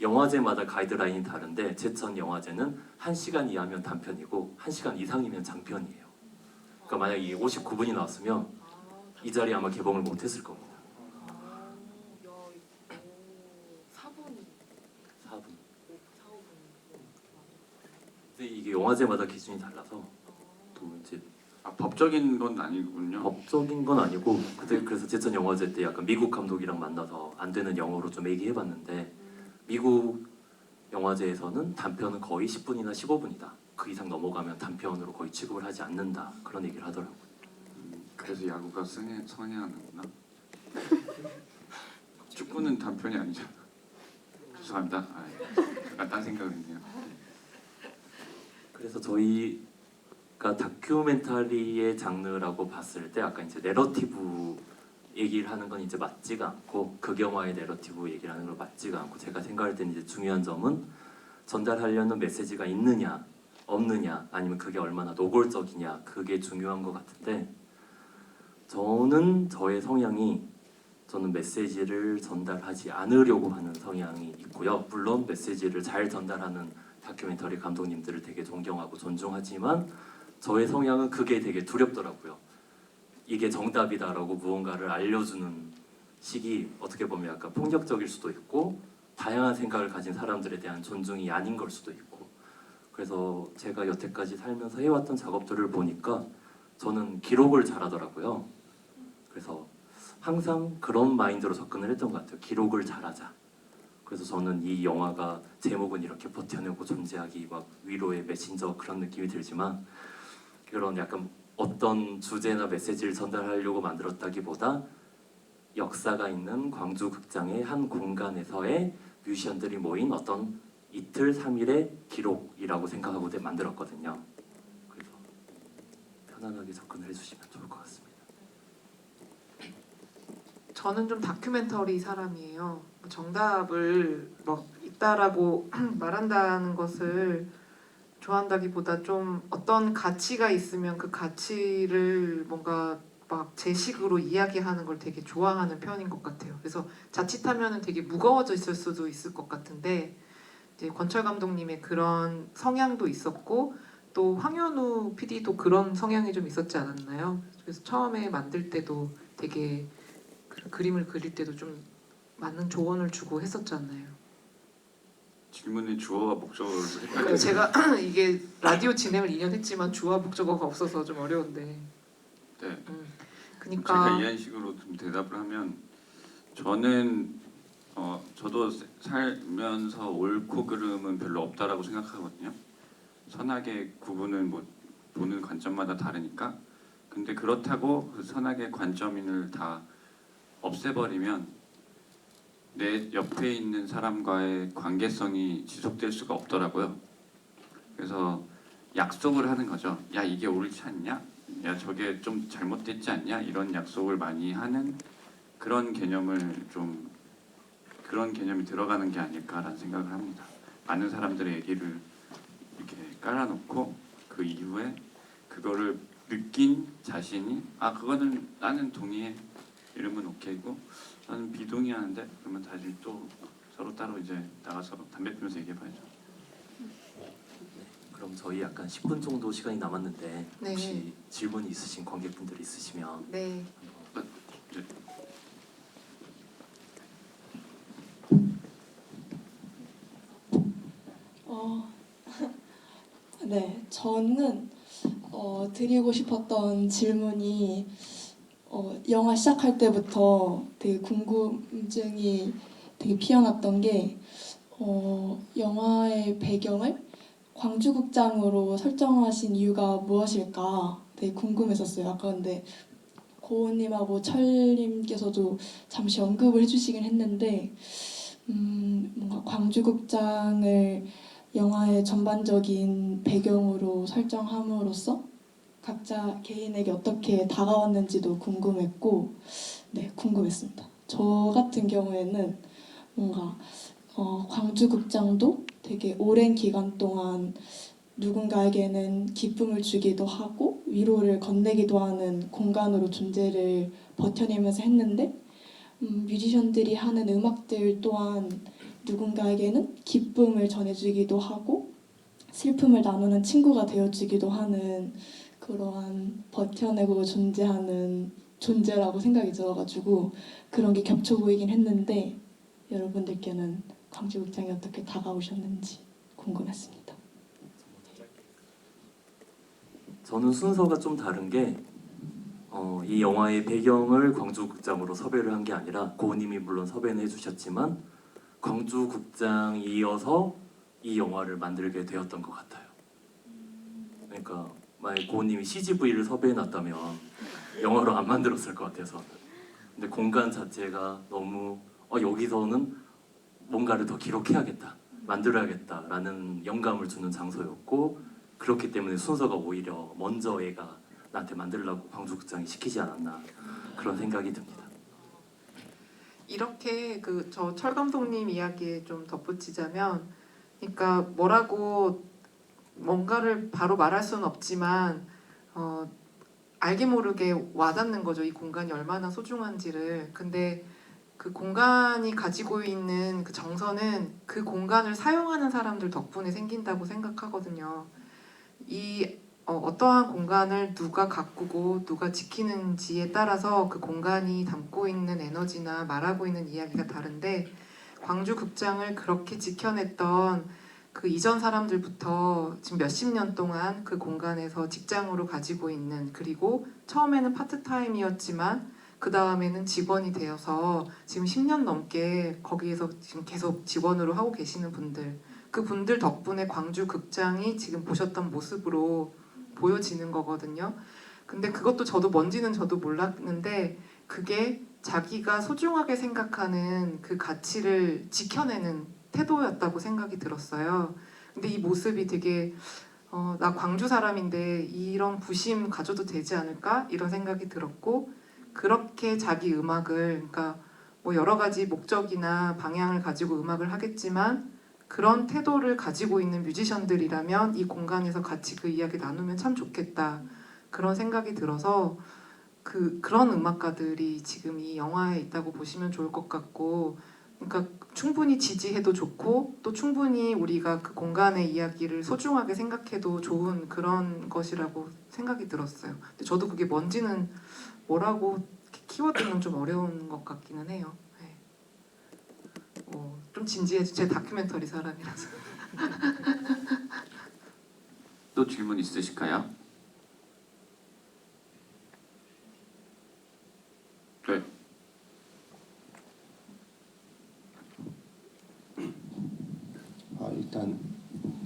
Speaker 4: 영화제마다 가이드라인이 다른데 제천 영화제는 1시간 이하면 단편이고 1시간 이상이면 장편이에요. 그러니까 만약 이게 59분이 나왔으면 이 자리에 아마 개봉을 못했을 겁니다. 4분. 근데 이게 영화제마다 기준이 달라서 또 이제
Speaker 2: 법적인 건 아니군요.
Speaker 4: 법적인 건 아니고 그때 그래서 제천 영화제 때 약간 미국 감독이랑 만나서 안 되는 영어로 좀 얘기해봤는데 미국 영화제에서는 단편은 거의 10분이나 15분이다. 그 이상 넘어가면 단편으로 거의 취급을 하지 않는다. 그런 얘기를 하더라고요.
Speaker 2: 그래서 야구가 성행하는구나. 축구는 단편이 아니잖아. 죄송합니다. 약간 딴 생각을 했네요.
Speaker 4: 그래서 저희가 다큐멘터리의 장르라고 봤을 때 아까 이제 내러티브 얘기를 하는 건 이제 맞지가 않고 극영화의 내러티브 얘기를 하는 건 맞지가 않고 제가 생각할 때는 이제 중요한 점은 전달하려는 메시지가 있느냐 없느냐 아니면 그게 얼마나 노골적이냐 그게 중요한 것 같은데 저는 저의 성향이 저는 메시지를 전달하지 않으려고 하는 성향이 있고요. 물론 메시지를 잘 전달하는 다큐멘터리 감독님들을 되게 존경하고 존중하지만 저의 성향은 그게 되게 두렵더라고요. 이게 정답이다라고 무언가를 알려주는 식이 어떻게 보면 약간 폭력적일 수도 있고 다양한 생각을 가진 사람들에 대한 존중이 아닌 걸 수도 있고 그래서 제가 여태까지 살면서 해왔던 작업들을 보니까 저는 기록을 잘하더라고요. 그래서 항상 그런 마인드로 접근을 했던 것 같아요. 기록을 잘하자. 그래서 저는 이 영화가 제목은 이렇게 버텨내고 존재하기 막 위로의 메신저 그런 느낌이 들지만 그런 약간 어떤 주제나 메시지를 전달하려고 만들었다기보다 역사가 있는 광주 극장의 한 공간에서의 뮤지션들이 모인 어떤 이틀 3일의 기록이라고 생각하고 만들었거든요. 그래서 편안하게 접근을 해주시면 좋을 것 같습니다.
Speaker 1: 저는 좀 다큐멘터리 사람이에요. 정답을 막 있다라고 말한다는 것을 좋아한다기보다 좀 어떤 가치가 있으면 그 가치를 뭔가 막 제 식으로 이야기하는 걸 되게 좋아하는 편인 것 같아요. 그래서 자칫하면은 되게 무거워져 있을 수도 있을 것 같은데 이제 권철 감독님의 그런 성향도 있었고 또 황현우 PD도 그런 성향이 좀 있었지 않았나요? 그래서 처음에 만들 때도 되게 그림을 그릴 때도 좀 많은 조언을 주고 했었잖아요.
Speaker 2: 질문의 주어와 목적어를
Speaker 1: 그러니까
Speaker 2: 헷갈리는
Speaker 1: 제가 이게 라디오 진행을 2년 했지만 주어 목적어가 없어서 좀 어려운데.
Speaker 2: 네. 제가
Speaker 1: 그러니까
Speaker 2: 이해한 식으로 좀 대답을 하면 저는 저도 살면서 옳고 그름은 별로 없다라고 생각하거든요. 선악의 구분은 뭐 보는 관점마다 다르니까. 근데 그렇다고 그 선악의 관점인을 다 없애버리면 내 옆에 있는 사람과의 관계성이 지속될 수가 없더라고요. 그래서 약속을 하는 거죠. 야, 이게 옳지 않냐? 야, 저게 좀 잘못됐지 않냐? 이런 약속을 많이 하는 그런 개념을 좀 그런 개념이 들어가는 게 아닐까라는 생각을 합니다. 많은 사람들의 얘기를 이렇게 깔아놓고 그 이후에 그거를 느낀 자신이 그거는 나는 동의해 이러면 오케이고 나는 비동의하는데 그러면 다시 또 서로 따로 이제 나가서 담배 피면서 얘기해봐야죠.
Speaker 4: 그럼 저희 약간 10분 정도 시간이 남았는데
Speaker 1: 네.
Speaker 4: 혹시 질문이 있으신 관객분들이 있으시면
Speaker 1: 네.
Speaker 7: 어, 네, 저는 드리고 싶었던 질문이 영화 시작할 때부터 되게 궁금증이 되게 피어났던 게 영화의 배경을 광주극장으로 설정하신 이유가 무엇일까 되게 궁금했었어요. 아까 근데 고은님하고 철님께서도 잠시 언급을 해주시긴 했는데 뭔가 광주극장을 영화의 전반적인 배경으로 설정함으로써 각자 개인에게 어떻게 다가왔는지도 궁금했고, 네, 궁금했습니다. 저 같은 경우에는 뭔가 광주극장도 되게 오랜 기간 동안 누군가에게는 기쁨을 주기도 하고 위로를 건네기도 하는 공간으로 존재를 버텨내면서 했는데 뮤지션들이 하는 음악들 또한 누군가에게는 기쁨을 전해주기도 하고 슬픔을 나누는 친구가 되어주기도 하는 그러한 버텨내고 존재하는 존재라고 생각이 들어가지고 그런 게 겹쳐 보이긴 했는데 여러분들께는 광주극장이 어떻게 다가오셨는지 궁금했습니다.
Speaker 4: 저는 순서가 좀 다른 게 이 영화의 배경을 광주극장으로 섭외를 한 게 아니라 고은님이 물론 섭외는 해주셨지만 광주극장 이어서 이 영화를 만들게 되었던 것 같아요. 그러니까 만약 고은님이 CGV를 섭외해놨다면 영화로 안 만들었을 것 같아서. 근데 공간 자체가 너무 여기서는 뭔가를 더 기록해야겠다, 만들어야겠다라는 영감을 주는 장소였고 그렇기 때문에 순서가 오히려 먼저 애가 나한테 만들려고 광주극장이 시키지 않았나 그런 생각이 듭니다.
Speaker 1: 이렇게 저 철 감독님 이야기에 좀 덧붙이자면, 그러니까 뭐라고 뭔가를 바로 말할 수는 없지만 알게 모르게 와닿는 거죠. 이 공간이 얼마나 소중한지를. 근데 그 공간이 가지고 있는 그 정서는 그 공간을 사용하는 사람들 덕분에 생긴다고 생각하거든요. 이 어떠한 공간을 누가 가꾸고 누가 지키는지에 따라서 그 공간이 담고 있는 에너지나 말하고 있는 이야기가 다른데 광주 극장을 그렇게 지켜냈던 그 이전 사람들부터 지금 몇십 년 동안 그 공간에서 직장으로 가지고 있는, 그리고 처음에는 파트타임이었지만 그 다음에는 직원이 되어서 지금 10년 넘게 거기에서 지금 계속 직원으로 하고 계시는 분들, 그 분들 덕분에 광주 극장이 지금 보셨던 모습으로 보여지는 거거든요. 근데 그것도 저도 뭔지는 저도 몰랐는데 그게 자기가 소중하게 생각하는 그 가치를 지켜내는 태도였다고 생각이 들었어요. 근데 이 모습이 되게 나 광주 사람인데 이런 부심 가져도 되지 않을까? 이런 생각이 들었고, 그렇게 자기 음악을, 그러니까 뭐 여러 가지 목적이나 방향을 가지고 음악을 하겠지만 그런 태도를 가지고 있는 뮤지션들이라면 이 공간에서 같이 그 이야기 나누면 참 좋겠다, 그런 생각이 들어서 그런 음악가들이 지금 이 영화에 있다고 보시면 좋을 것 같고, 그러니까 충분히 지지해도 좋고 또 충분히 우리가 그 공간의 이야기를 소중하게 생각해도 좋은 그런 것이라고 생각이 들었어요. 근데 저도 그게 뭔지는 뭐라고 키워드는 좀 어려운 것 같기는 해요. 네. 좀 진지해져. 제 다큐멘터리 사람이라서.
Speaker 2: 또 질문 있으실까요? 네.
Speaker 5: 일단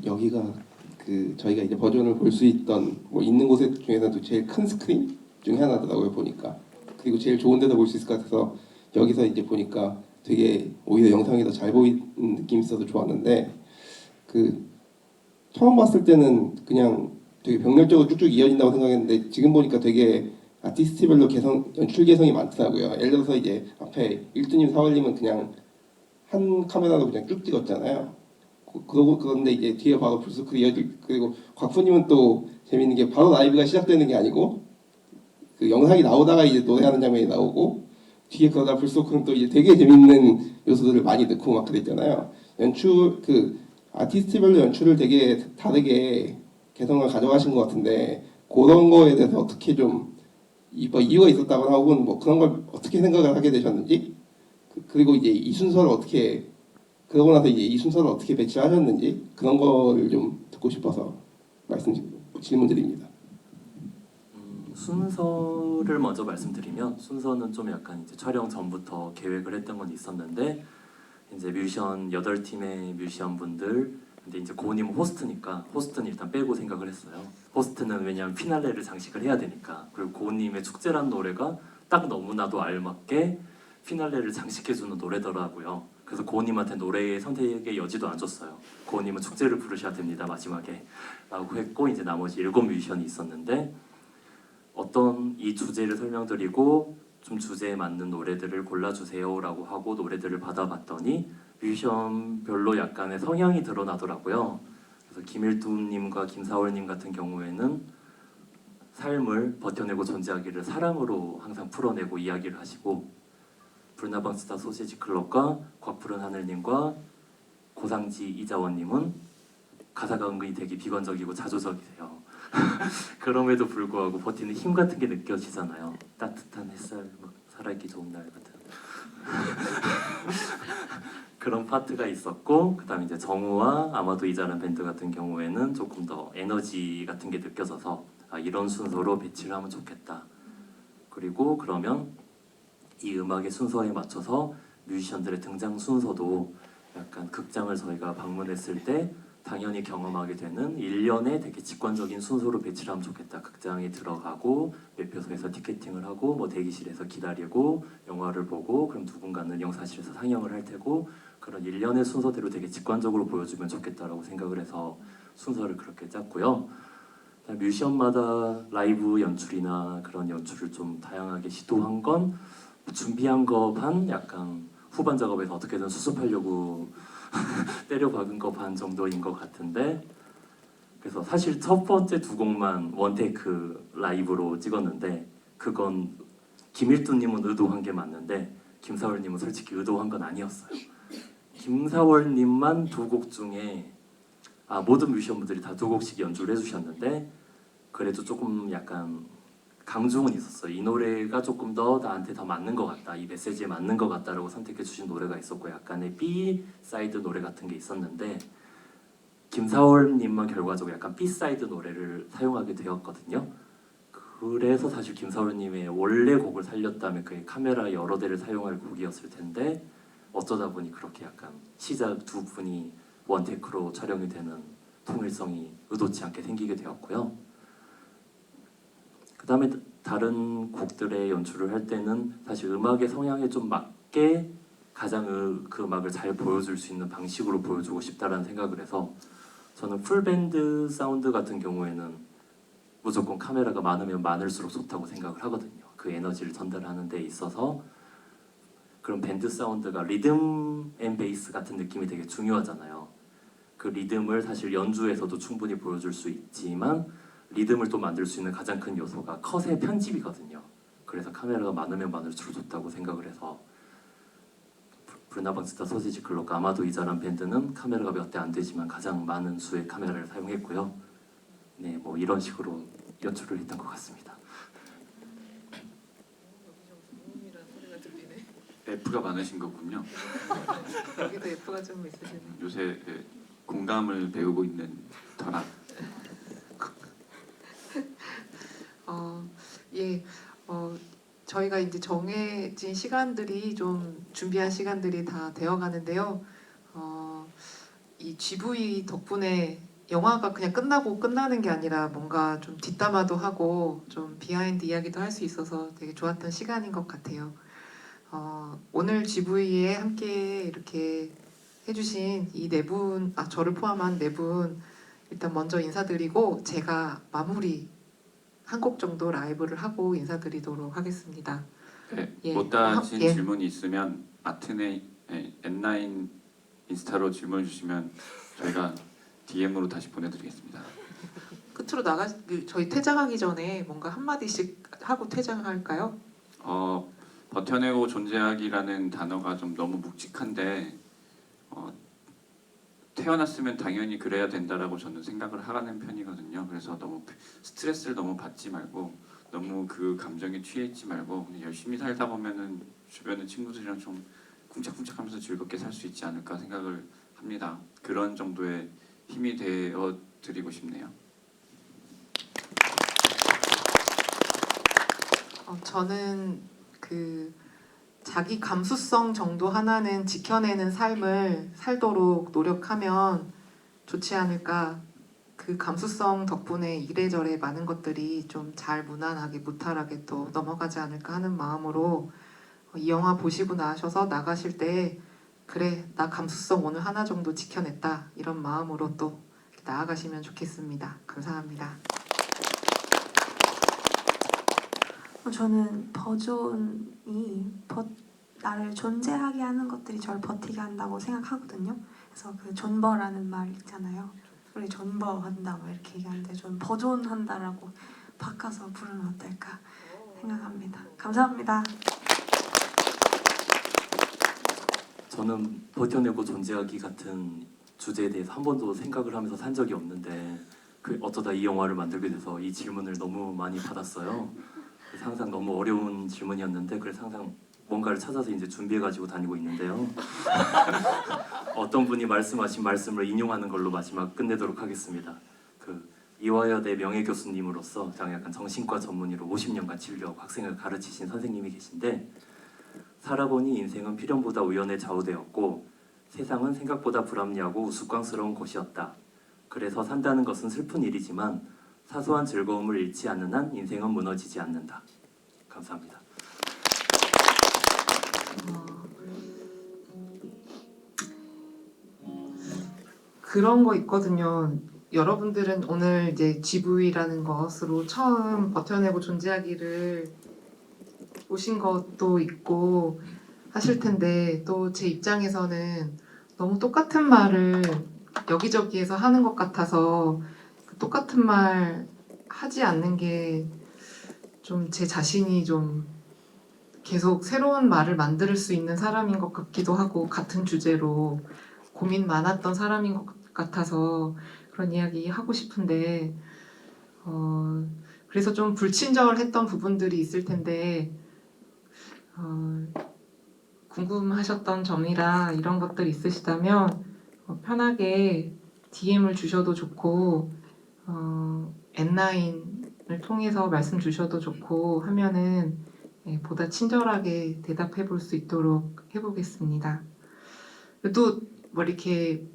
Speaker 5: 여기가 그 저희가 이제 버전을 볼 수 있던 뭐 있는 곳에 중에서도 제일 큰 스크린 중에 하나더라고요 보니까. 그리고 제일 좋은 데서 볼 수 있을 것 같아서 여기서 이제 보니까 되게 오히려 영상이 더 잘 보이는 느낌이 있어서 좋았는데, 그 처음 봤을 때는 그냥 되게 병렬적으로 쭉쭉 이어진다고 생각했는데 지금 보니까 되게 아티스트별로 연출 개성이 많더라고요. 예를 들어서 이제 앞에 1두님, 4월님은 그냥 한 카메라로 그냥 쭉 찍었잖아요. 그런데 이제 뒤에 바로 불스크 이어질, 그리고 곽프님은 또 재밌는 게 바로 라이브가 시작되는 게 아니고 그 영상이 나오다가 이제 노래하는 장면이 나오고 뒤에 그러다 불스크는 또 이제 되게 재밌는 요소들을 많이 넣고 막 그랬잖아요. 연출 그 아티스트별로 연출을 되게 다르게 개성을 가져가신 것 같은데 그런 거에 대해서 어떻게 좀 이유가 있었다거나 혹은 뭐 그런 걸 어떻게 생각을 하게 되셨는지, 그리고 이제 이 순서를 어떻게, 그러고 나서 이제 이 순서를 어떻게 배치하셨는지 그런 거를 좀 듣고 싶어서 질문드립니다.
Speaker 4: 순서를 먼저 말씀드리면, 순서는 좀 약간 이제 촬영 전부터 계획을 했던 건 있었는데 이제 뮤지션 8팀의 뮤지션 분들, 근데 이제 고은님은 호스트니까 호스트는 일단 빼고 생각을 했어요. 호스트는 왜냐하면 피날레를 장식을 해야 되니까. 그리고 고은님의 축제란 노래가 딱 너무나도 알맞게 피날레를 장식해주는 노래더라고요. 그래서 고은님한테 노래의 선택의 여지도 안 줬어요. 고은님은 축제를 부르셔야 됩니다 마지막에 라고 했고, 이제 나머지 7 뮤지션이 있었는데 어떤 이 주제를 설명드리고 좀 주제에 맞는 노래들을 골라주세요 라고 하고 노래들을 받아봤더니 뮤지션별로 약간의 성향이 드러나더라고요. 그래서 김일두님과 김사월님 같은 경우에는 삶을 버텨내고 존재하기를 사랑으로 항상 풀어내고 이야기를 하시고, 불나방스타 소시지 클럽과 곽푸른 하늘님과 고상지 이자원님은 가사가 은근히 되게 비관적이고 자조적이세요. 그럼에도 불구하고 버티는 힘 같은 게 느껴지잖아요. 따뜻한 햇살, 막 살아있기 좋은 날 같은 그런 파트가 있었고, 그다음에 이제 정우와 아마도 이자란 밴드 같은 경우에는 조금 더 에너지 같은 게 느껴져서 이런 순서로 배치를 하면 좋겠다. 그리고 그러면 이 음악의 순서에 맞춰서 뮤지션들의 등장 순서도 약간 극장을 저희가 방문했을 때 당연히 경험하게 되는 1년의 되게 직관적인 순서로 배치를 하면 좋겠다. 극장에 들어가고 매표소에서 티켓팅을 하고 뭐 대기실에서 기다리고 영화를 보고 그럼 누군가는 영사실에서 상영을 할 테고, 그런 1년의 순서대로 되게 직관적으로 보여주면 좋겠다라고 생각을 해서 순서를 그렇게 짰고요. 뮤지션마다 라이브 연출이나 그런 연출을 좀 다양하게 시도한 건 준비한 거 반, 약간 후반 작업에서 어떻게든 수습하려고 때려 박은 거 반 정도인 것 같은데, 그래서 사실 첫 번째 2곡만 원테이크 라이브로 찍었는데 그건 김일두님은 의도한 게 맞는데 김사월님은 솔직히 의도한 건 아니었어요. 김사월님만 2곡 중에 모든 뮤지션분들이 다 2곡씩 연주를 해주셨는데 그래도 조금 약간 강중은 있었어요. 이 노래가 조금 더 나한테 더 맞는 것 같다, 이 메시지에 맞는 것 같다라고 선택해 주신 노래가 있었고, 약간의 B 사이드 노래 같은 게 있었는데 김사월님만 결과적으로 약간 B-사이드 노래를 사용하게 되었거든요. 그래서 사실 김사월님의 원래 곡을 살렸다면 그게 카메라 여러 대를 사용할 곡이었을 텐데 어쩌다 보니 그렇게 약간 시작 두 분이 원테크로 촬영이 되는 통일성이 의도치 않게 생기게 되었고요. 그 다음에 다른 곡들의 연출을 할 때는 사실 음악의 성향에 좀 맞게 가장 그 음악을 잘 보여줄 수 있는 방식으로 보여주고 싶다라는 생각을 해서 저는 풀밴드 사운드 같은 경우에는 무조건 카메라가 많으면 많을수록 좋다고 생각을 하거든요. 그 에너지를 전달하는 데 있어서 그런 밴드 사운드가 리듬 앤 베이스 같은 느낌이 되게 중요하잖아요. 그 리듬을 사실 연주에서도 충분히 보여줄 수 있지만 리듬을 또 만들 수 있는 가장 큰 요소가 컷의 편집이거든요. 그래서 카메라가 많으면 많을수록 좋다고 생각을 해서 브루나방스타 소시지 클럽 아마도 이자란 밴드는 카메라가 몇 대 안 되지만 가장 많은 수의 카메라를 사용했고요. 네, 뭐 이런 식으로 연출을 했던 것 같습니다.
Speaker 2: F가 많으신 거군요.
Speaker 1: 여기도 F가 좀 있으시네.
Speaker 2: 요새 공감을 배우고 있는 터라.
Speaker 1: 예, 저희가 이제 정해진 시간들이 좀 준비한 시간들이 다 되어가는데요. 이 GV 덕분에 영화가 그냥 끝나고 끝나는 게 아니라 뭔가 좀 뒷담화도 하고 좀 비하인드 이야기도 할 수 있어서 되게 좋았던 시간인 것 같아요. 오늘 GV에 함께 이렇게 해주신 이 네 분, 저를 포함한 네 분 일단 먼저 인사드리고 제가 마무리 한 곡 정도 라이브를 하고 인사드리도록 하겠습니다.
Speaker 2: 네,
Speaker 1: 예.
Speaker 2: 못 다신
Speaker 1: 예.
Speaker 2: 질문이 있으면 아트네 N9 인스타로 질문 주시면 저희가 DM으로 다시 보내드리겠습니다.
Speaker 1: 끝으로 저희 퇴장하기 전에 뭔가 한 마디씩 하고 퇴장할까요?
Speaker 2: 버텨내고 존재하기라는 단어가 좀 너무 묵직한데 태어났으면 당연히 그래야 된다라고 저는 생각을 하는 편이거든요. 그래서 너무 스트레스를 너무 받지 말고 너무 그 감정에 취해 있지 말고 그냥 열심히 살다 보면은 주변의 친구들이랑 좀 쿵짝쿵짝하면서 즐겁게 살 수 있지 않을까 생각을 합니다. 그런 정도의 힘이 되어 드리고 싶네요.
Speaker 1: 저는 자기 감수성 정도 하나는 지켜내는 삶을 살도록 노력하면 좋지 않을까. 그 감수성 덕분에 이래저래 많은 것들이 좀 잘 무난하게 무탈하게 또 넘어가지 않을까 하는 마음으로 이 영화 보시고 나셔서 나가실 때 그래 나 감수성 오늘 하나 정도 지켜냈다 이런 마음으로 또 나아가시면 좋겠습니다. 감사합니다.
Speaker 3: 저는 버존이 나를 존재하게 하는 것들이 저를 버티게 한다고 생각하거든요. 그래서 그 존버라는 말 있잖아요. 우리 존버한다 뭐 이렇게 얘기하는데 전 버존한다라고 바꿔서 부르면 어떨까 생각합니다. 감사합니다.
Speaker 4: 저는 버텨내고 존재하기 같은 주제에 대해서 한 번도 생각을 하면서 산 적이 없는데 어쩌다 이 영화를 만들게 돼서 이 질문을 너무 많이 받았어요. 그래서 항상 너무 어려운 질문이었는데 그래서 항상 뭔가를 찾아서 이제 준비해가지고 다니고 있는데요. 어떤 분이 말씀하신 말씀을 인용하는 걸로 마지막 끝내도록 하겠습니다. 이화여대 명예교수님으로서 약간 정신과 전문의로 50년간 진료하고 학생을 가르치신 선생님이 계신데 살아보니 인생은 필연보다 우연에 좌우되었고 세상은 생각보다 불합리하고 우스꽝스러운 곳이었다. 그래서 산다는 것은 슬픈 일이지만 사소한 즐거움을 잃지 않는 한 인생은 무너지지 않는다. 감사합니다.
Speaker 1: 그런 거 있거든요. 여러분들은 오늘 이제 GV라는 것으로 처음 버텨내고 존재하기를 오신 것도 있고 하실 텐데 또 제 입장에서는 너무 똑같은 말을 여기저기에서 하는 것 같아서 똑같은 말 하지 않는 게 좀 제 자신이 좀 계속 새로운 말을 만들 수 있는 사람인 것 같기도 하고 같은 주제로 고민 많았던 사람인 것 같아서 그런 이야기 하고 싶은데 그래서 좀 불친절했던 부분들이 있을 텐데 궁금하셨던 점이라 이런 것들 있으시다면 편하게 DM을 주셔도 좋고 N9을 통해서 말씀 주셔도 좋고 하면은 보다 친절하게 대답해 볼 수 있도록 해보겠습니다. 또 뭐 이렇게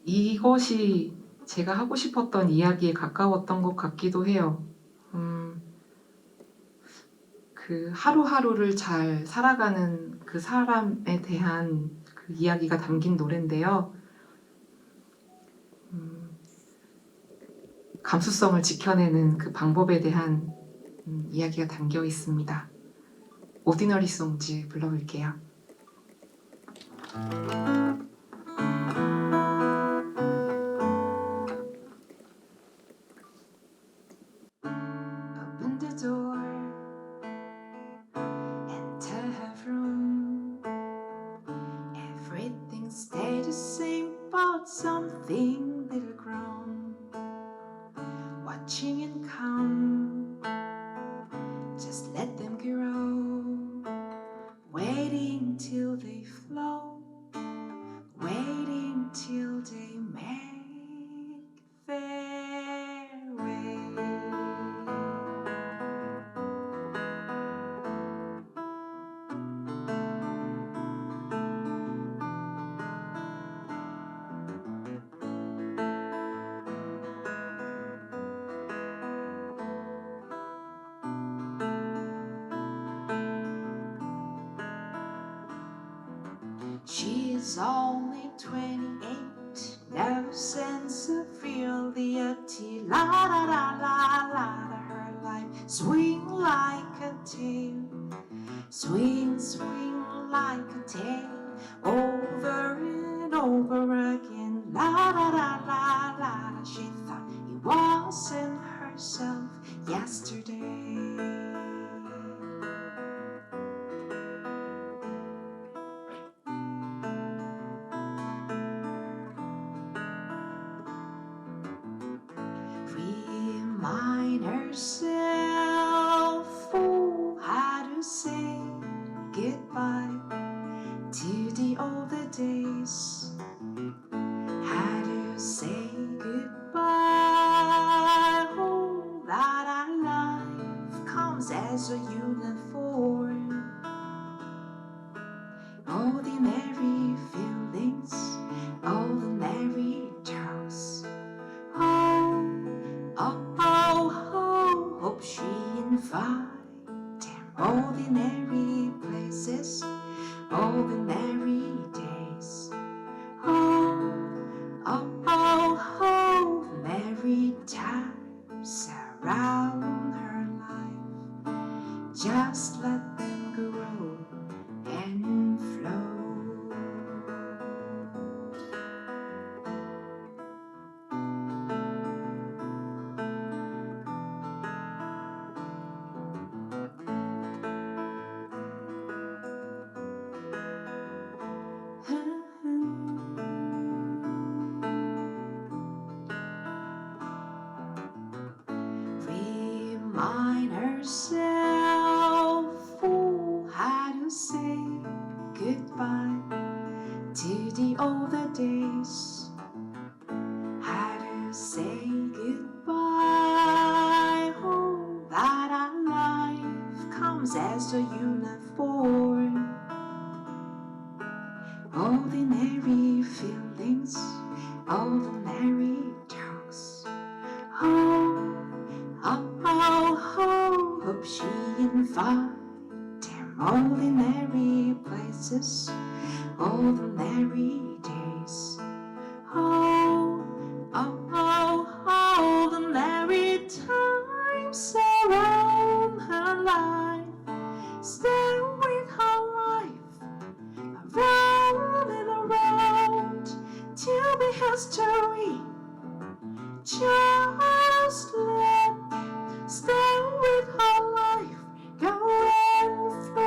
Speaker 1: 이것이 제가 하고 싶었던 이야기에 가까웠던 것 같기도 해요. 그 하루하루를 잘 살아가는 그 사람에 대한 그 이야기가 담긴 노래인데요. 감수성을 지켜내는 그 방법에 대한 이야기가 담겨 있습니다. 오디너리 송즈 불러볼게요. Open the door and tell her room. Everything stay the same, but something little grown. Watching and come, just let them grow. Waiting till they flow, waiting till they make their way. She is only 28, no sense of reality. La la la la la, her life swing like a tail, swing, swing like a tail, over and over again. La la la la la, she thought it wasn't herself yesterday. Remind herself how to say goodbye to the older days, how to say goodbye. Oh, that our life comes as a uniform, ordinary feelings, ordinary talks. Hope she invite them. Ordinary places, ordinary days. Ordinary times around her life. Just let them grow and flow. Remind herself how to say goodbye to the older days, how to say goodbye. Oh, that our life comes as a uniform, ordinary feelings, ordinary talks. Hope she invite them. Ordinary places, ordinary days. Ordinary times around her life. Stay with her life, around and around, till the history. Just let them stay with her life, go and flow.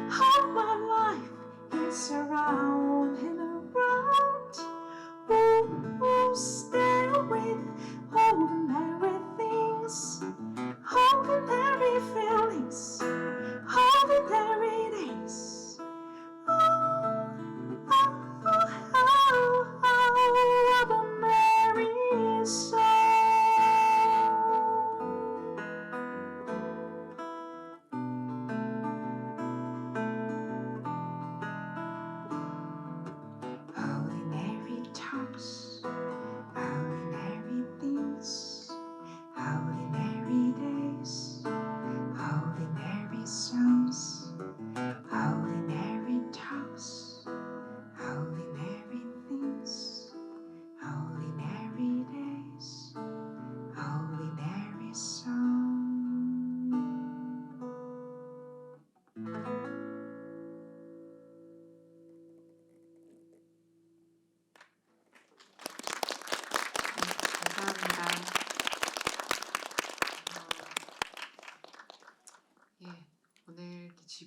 Speaker 1: How my life is around and around. Oh, stay with, oh,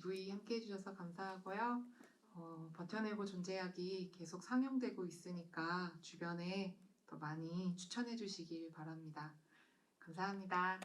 Speaker 1: GV 함께 해주셔서 감사하고요. 버텨내고 존재하기 계속 상영되고 있으니까 주변에 더 많이 추천해 주시길 바랍니다. 감사합니다.